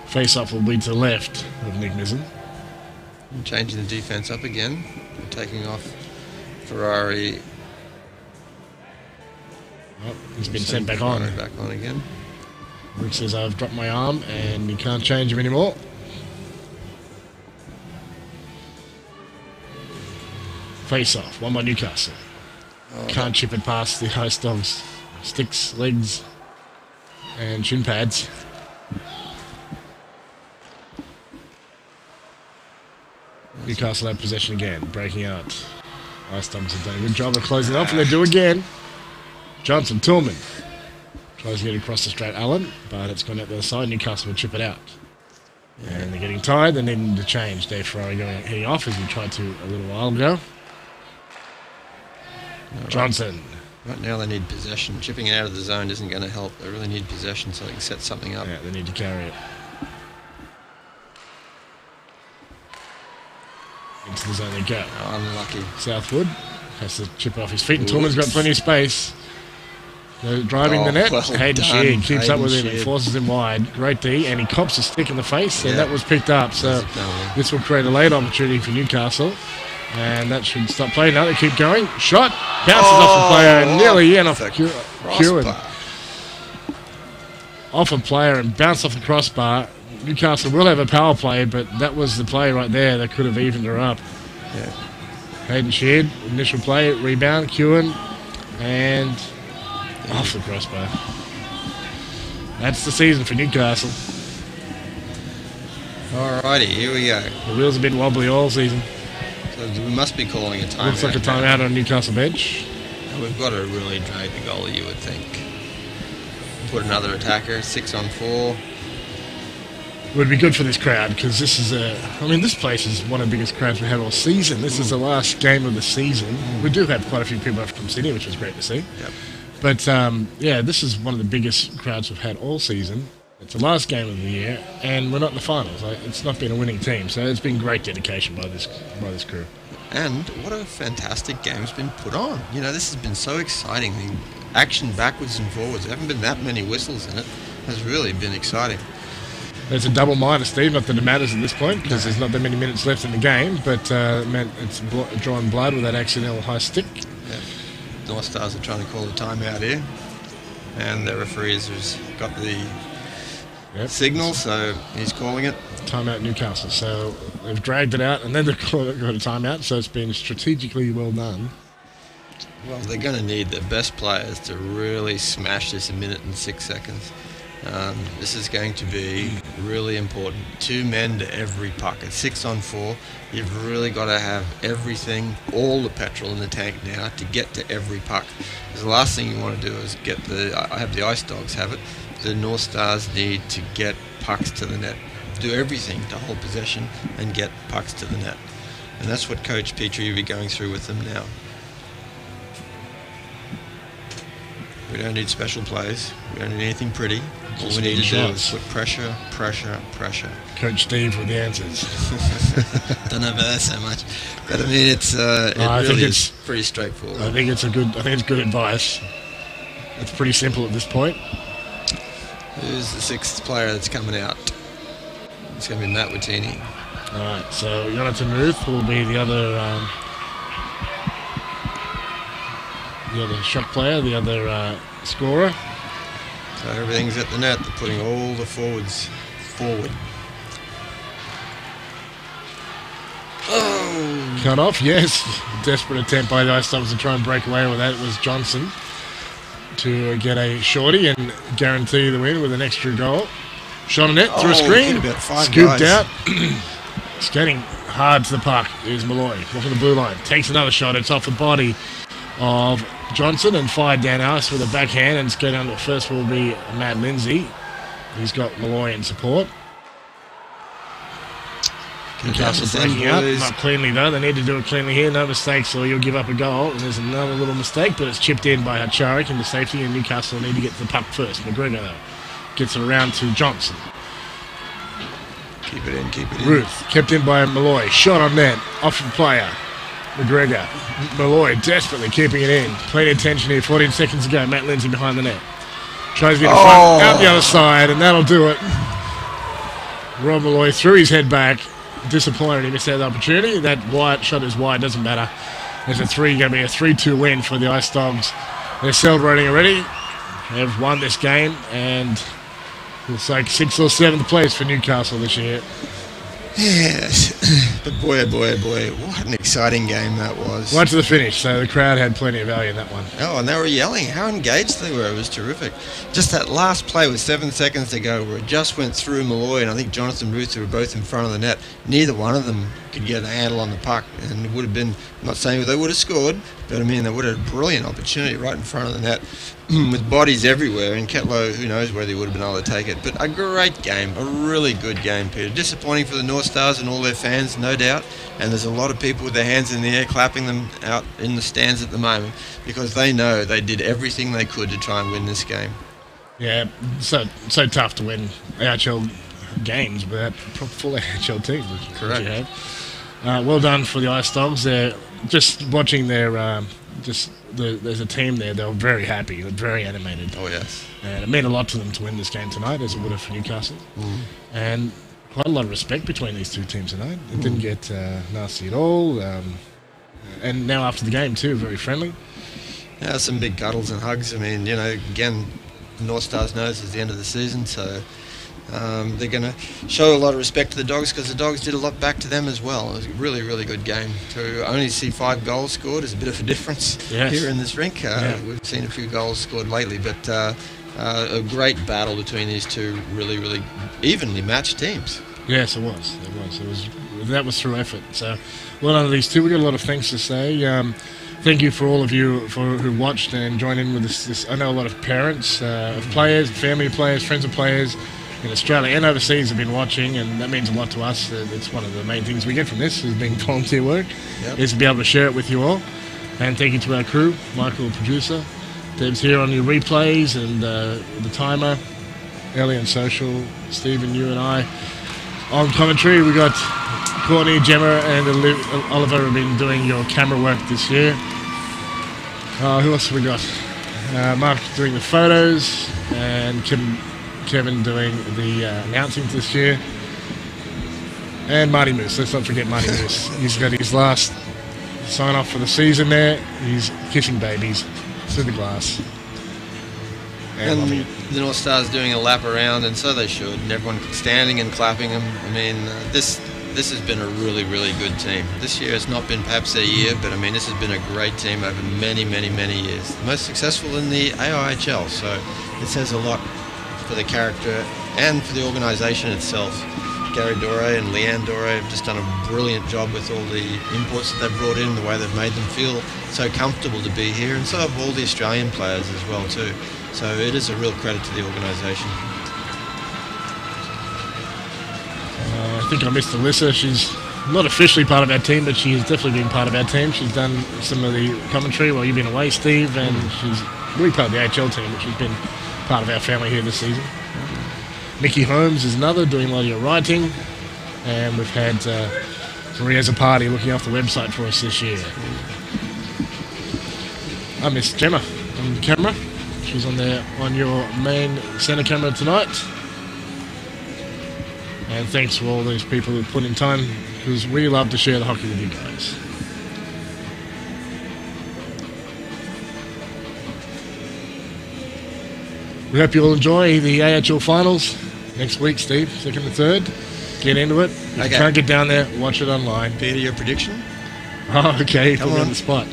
Face-off will be to the left of Nick Mizzen. And changing the defence up again. Taking off Ferrari. Oh, he's been sent back on. Back on again. Rick says, I've dropped my arm, and you can't change him anymore. Face-off, one by Newcastle. Can't chip it past the Ice Dogs. Sticks, legs, and shin pads. Newcastle have possession again, breaking out. Ice Dogs have done a good job of closing off, and they do again. Johnson, Tillman. Tries to get across the straight Allen, but it's gone out the other side. Newcastle will chip it out. Yeah. And they're getting tired. They need to change. Dave Ferrari heading off as he tried to a little while ago. No, Johnson. Right now they need possession. Chipping it out of the zone isn't going to help. They really need possession so they can set something up. Yeah, they need to carry it. Into the zone they go. Oh, unlucky. Southwood has to chip off his feet, and Tillman's got plenty of space. Driving the net. Well Hayden Sheard keeps up with him and forces him wide. Great D, and he cops a stick in the face, and that was picked up. So this will create a late opportunity for Newcastle, and that should stop playing. Now they keep going. Shot bounces off the player and nearly in off Kewen. Off a player and bounced off the crossbar. Newcastle will have a power play, but that was the play right there that could have evened her up. Yeah. Hayden Sheard, initial play, rebound, Kewen, and off the crossbar. That's the season for Newcastle. Alrighty, here we go. The wheels have been wobbly all season. So we must be calling a timeout. Looks like a timeout on Newcastle bench. And we've got to really drag the goalie, you would think. Put another attacker, 6 on 4. Would be good for this crowd because this is this place is one of the biggest crowds we have all season. This is the last game of the season. We do have quite a few people from Sydney, which is great to see. Yep. But, yeah, this is one of the biggest crowds we've had all season. It's the last game of the year, and we're not in the finals. It's not been a winning team, so it's been great dedication by this crew. And what a fantastic game's been put on. You know, this has been so exciting. The action backwards and forwards. There haven't been that many whistles in it. Has really been exciting. There's a double minor, Steve. Not that it matters at this point because there's not that many minutes left in the game, but it meant it's drawn blood with that accidental high stick. Yeah. Northstars are trying to call a timeout here, and the referee has got the signal, so he's calling it. Timeout Newcastle. So they've dragged it out, and then they've got a timeout, so it's been strategically well done. Well, they're going to need the best players to really smash this 1 minute and 6 seconds. This is going to be really important. 2 men to every puck. At 6 on 4, you've really got to have everything, all the petrol in the tank now to get to every puck. Because the last thing you want to do is get I have the Ice Dogs have it. The North Stars need to get pucks to the net. Do everything to hold possession and get pucks to the net. And that's what Coach Petrie will be going through with them now. We don't need special plays. We don't need anything pretty. All we need to do is put pressure, pressure, pressure. Coach Steve with the answers. Don't know about that so much, but I mean it's it's pretty straightforward. I think it's good advice. It's pretty simple at this point. Who's the 6th player that's coming out? It's going to be Matt Wittini. All right, so Jonathan Ruth will be the other shot player, the other scorer. So everything's at the net. They're putting all the forwards forward. Oh! Cut off, yes. Desperate attempt by the Ice Dogs to try and break away with that. It was Johnson to get a shorty and guarantee the win with an extra goal. Shot on it through a screen. About 5 scooped guys out. Skating hard to the puck is Malloy. Looking the blue line. Takes another shot. It's off the body of Johnson and fired down ice with a backhand, and skating under first will be Matt Lindsay. He's got Malloy in support. Newcastle breaking up, not cleanly though. They need to do it cleanly here. No mistakes or you'll give up a goal. And there's another little mistake, but it's chipped in by Hacharik into safety, and Newcastle need to get to the puck first. McGregor though gets it around to Johnson. Keep it in, keep it in. Ruth kept in by Malloy. Shot on net, off the player. McGregor. Malloy desperately keeping it in. Plenty of tension here. 14 seconds to go. Matt Lindsay behind the net. Tries to get in front, out the other side, and that'll do it. Rob Malloy threw his head back. Disappointed he missed out the opportunity. That wide shot is wide, doesn't matter. There's going to be a 3-2 win for the Ice Dogs. They're celebrating already. They've won this game, and looks like 6th or 7th place for Newcastle this year. Yes, but boy, what an exciting game that was. Right to the finish, so the crowd had plenty of value in that one. Oh, and they were yelling. How engaged they were. It was terrific. Just that last play with 7 seconds to go where it just went through Malloy and I think Jonathan Ruth, who were both in front of the net. Neither one of them could get a handle on the puck, and it would have been, I'm not saying they would have scored, but I mean they would have had a brilliant opportunity right in front of the net with bodies everywhere, and Ketlow, who knows whether he would have been able to take it. But a great game, a really good game, Peter. Disappointing for the North Stars and all their fans, no doubt, and there's a lot of people with their hands in the air clapping them out in the stands at the moment because they know they did everything they could to try and win this game. Yeah, so tough to win AIHL games without full AIHL teams. Correct. Well done for the Ice Dogs. They're just watching their there's a team there. They were very happy. They're very animated. Oh yes. And it meant a lot to them to win this game tonight, as it would have for Newcastle. And quite a lot of respect between these two teams tonight. It didn't get nasty at all. And now after the game too, very friendly. Yeah, some big cuddles and hugs. I mean, you know, again, North Stars knows it's the end of the season, so they're going to show a lot of respect to the Dogs because the Dogs did a lot back to them as well. It was a really, really good game. To only see 5 goals scored is a bit of a difference here in this rink. We've seen a few goals scored lately, but a great battle between these two really, really evenly matched teams. Yes, it was. That was through effort. So, well done to these two. We got a lot of thanks to say. Thank you for all of you who watched and joined in with this. I know a lot of parents of players, family of players, friends of players in Australia and overseas have been watching, and that means a lot to us. It's one of the main things we get from this, is being volunteer work, is to be able to share it with you all. And thank you to our crew, Michael, producer, Deb's here on your replays and the timer. Ellie and Social, Stephen, you and I. On commentary, we got Courtney, Gemma, and Oliver have been doing your camera work this year. Who else have we got? Mark doing the photos, and Kevin doing the announcing this year. And Marty Moose. Let's not forget Marty Moose. He's got his last sign off for the season there. He's kissing babies through the glass. And the North Stars doing a lap around, and so they should. And everyone standing and clapping them. I mean, this has been a really, really good team. This year has not been perhaps their year, but I mean, this has been a great team over many, many, many years. The most successful in the AIHL, so it says a lot for the character and for the organisation itself. Gary Dore and Leanne Dore have just done a brilliant job with all the inputs that they've brought in, the way they've made them feel so comfortable to be here, and so have all the Australian players as well too. So it is a real credit to the organisation. I think I missed Alyssa. She's not officially part of our team, but she's definitely been part of our team. She's done some of the commentary while you've been away, Steve, and she's really part of the AHL team, which has been part of our family here this season. Mickey Holmes is another, doing a lot of your writing, and we've had Maria Zapati looking after the website for us this year. I missed Gemma on camera. She's on there on your main centre camera tonight. And thanks to all those people who put in time, because we love to share the hockey with you guys. We hope you all enjoy the AHL finals next week, Steve, 2nd and 3rd. Get into it. If you can't get down there, watch it online. Peter, your prediction? Oh, okay. Put me on the spot.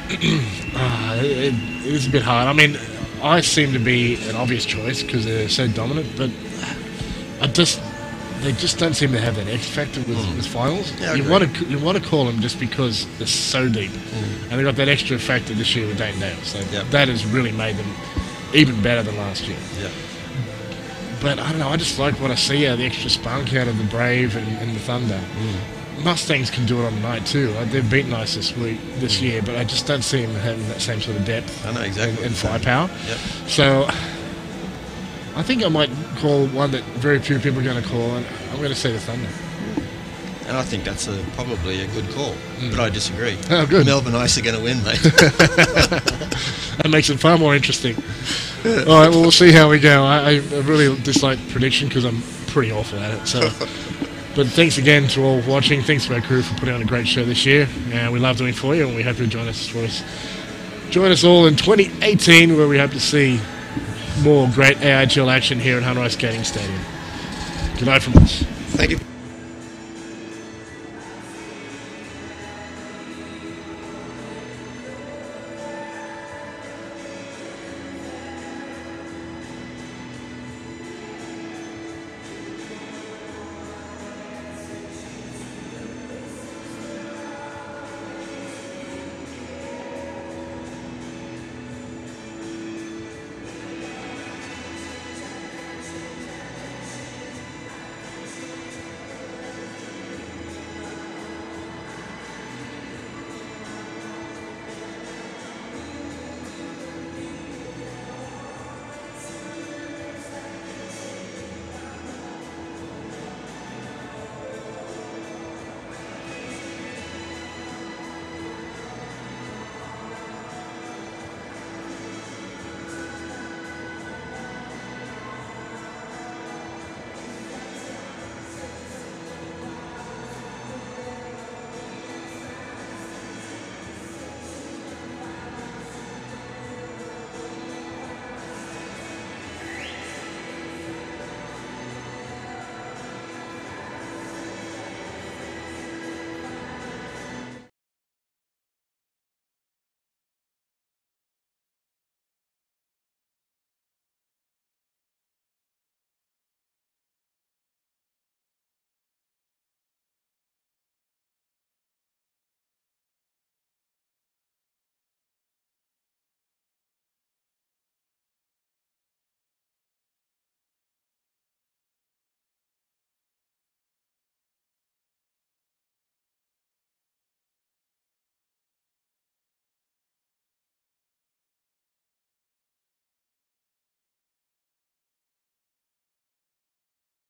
It is a bit hard. I mean, I seem to be an obvious choice because they're so dominant, but they just don't seem to have that X factor with finals. Yeah, you want to call them just because they're so deep, and they got that extra factor this year with Dane Dale. So that has really made them even better than last year. Yeah. But I don't know. I just like what I see out of the extra spunk out of the Brave and the Thunder. Mustangs can do it on the night too. They've beaten us this year, but I just don't see them having that same sort of depth. I know exactly. And firepower. Yep. So I think I might call one that very few people are going to call, and I'm going to say the Thunder. And I think that's probably a good call, but I disagree. Oh, good. Melbourne Ice are going to win, mate. That makes it far more interesting. All right, well, we'll see how we go. I really dislike prediction because I'm pretty awful at it. So, but thanks again to all watching. Thanks to our crew for putting on a great show this year. We love doing it for you, and we hope you'll join us all in 2018, where we hope to see more great AIHL action here at Hunter Ice Skating Stadium. Good night from us. Thank you.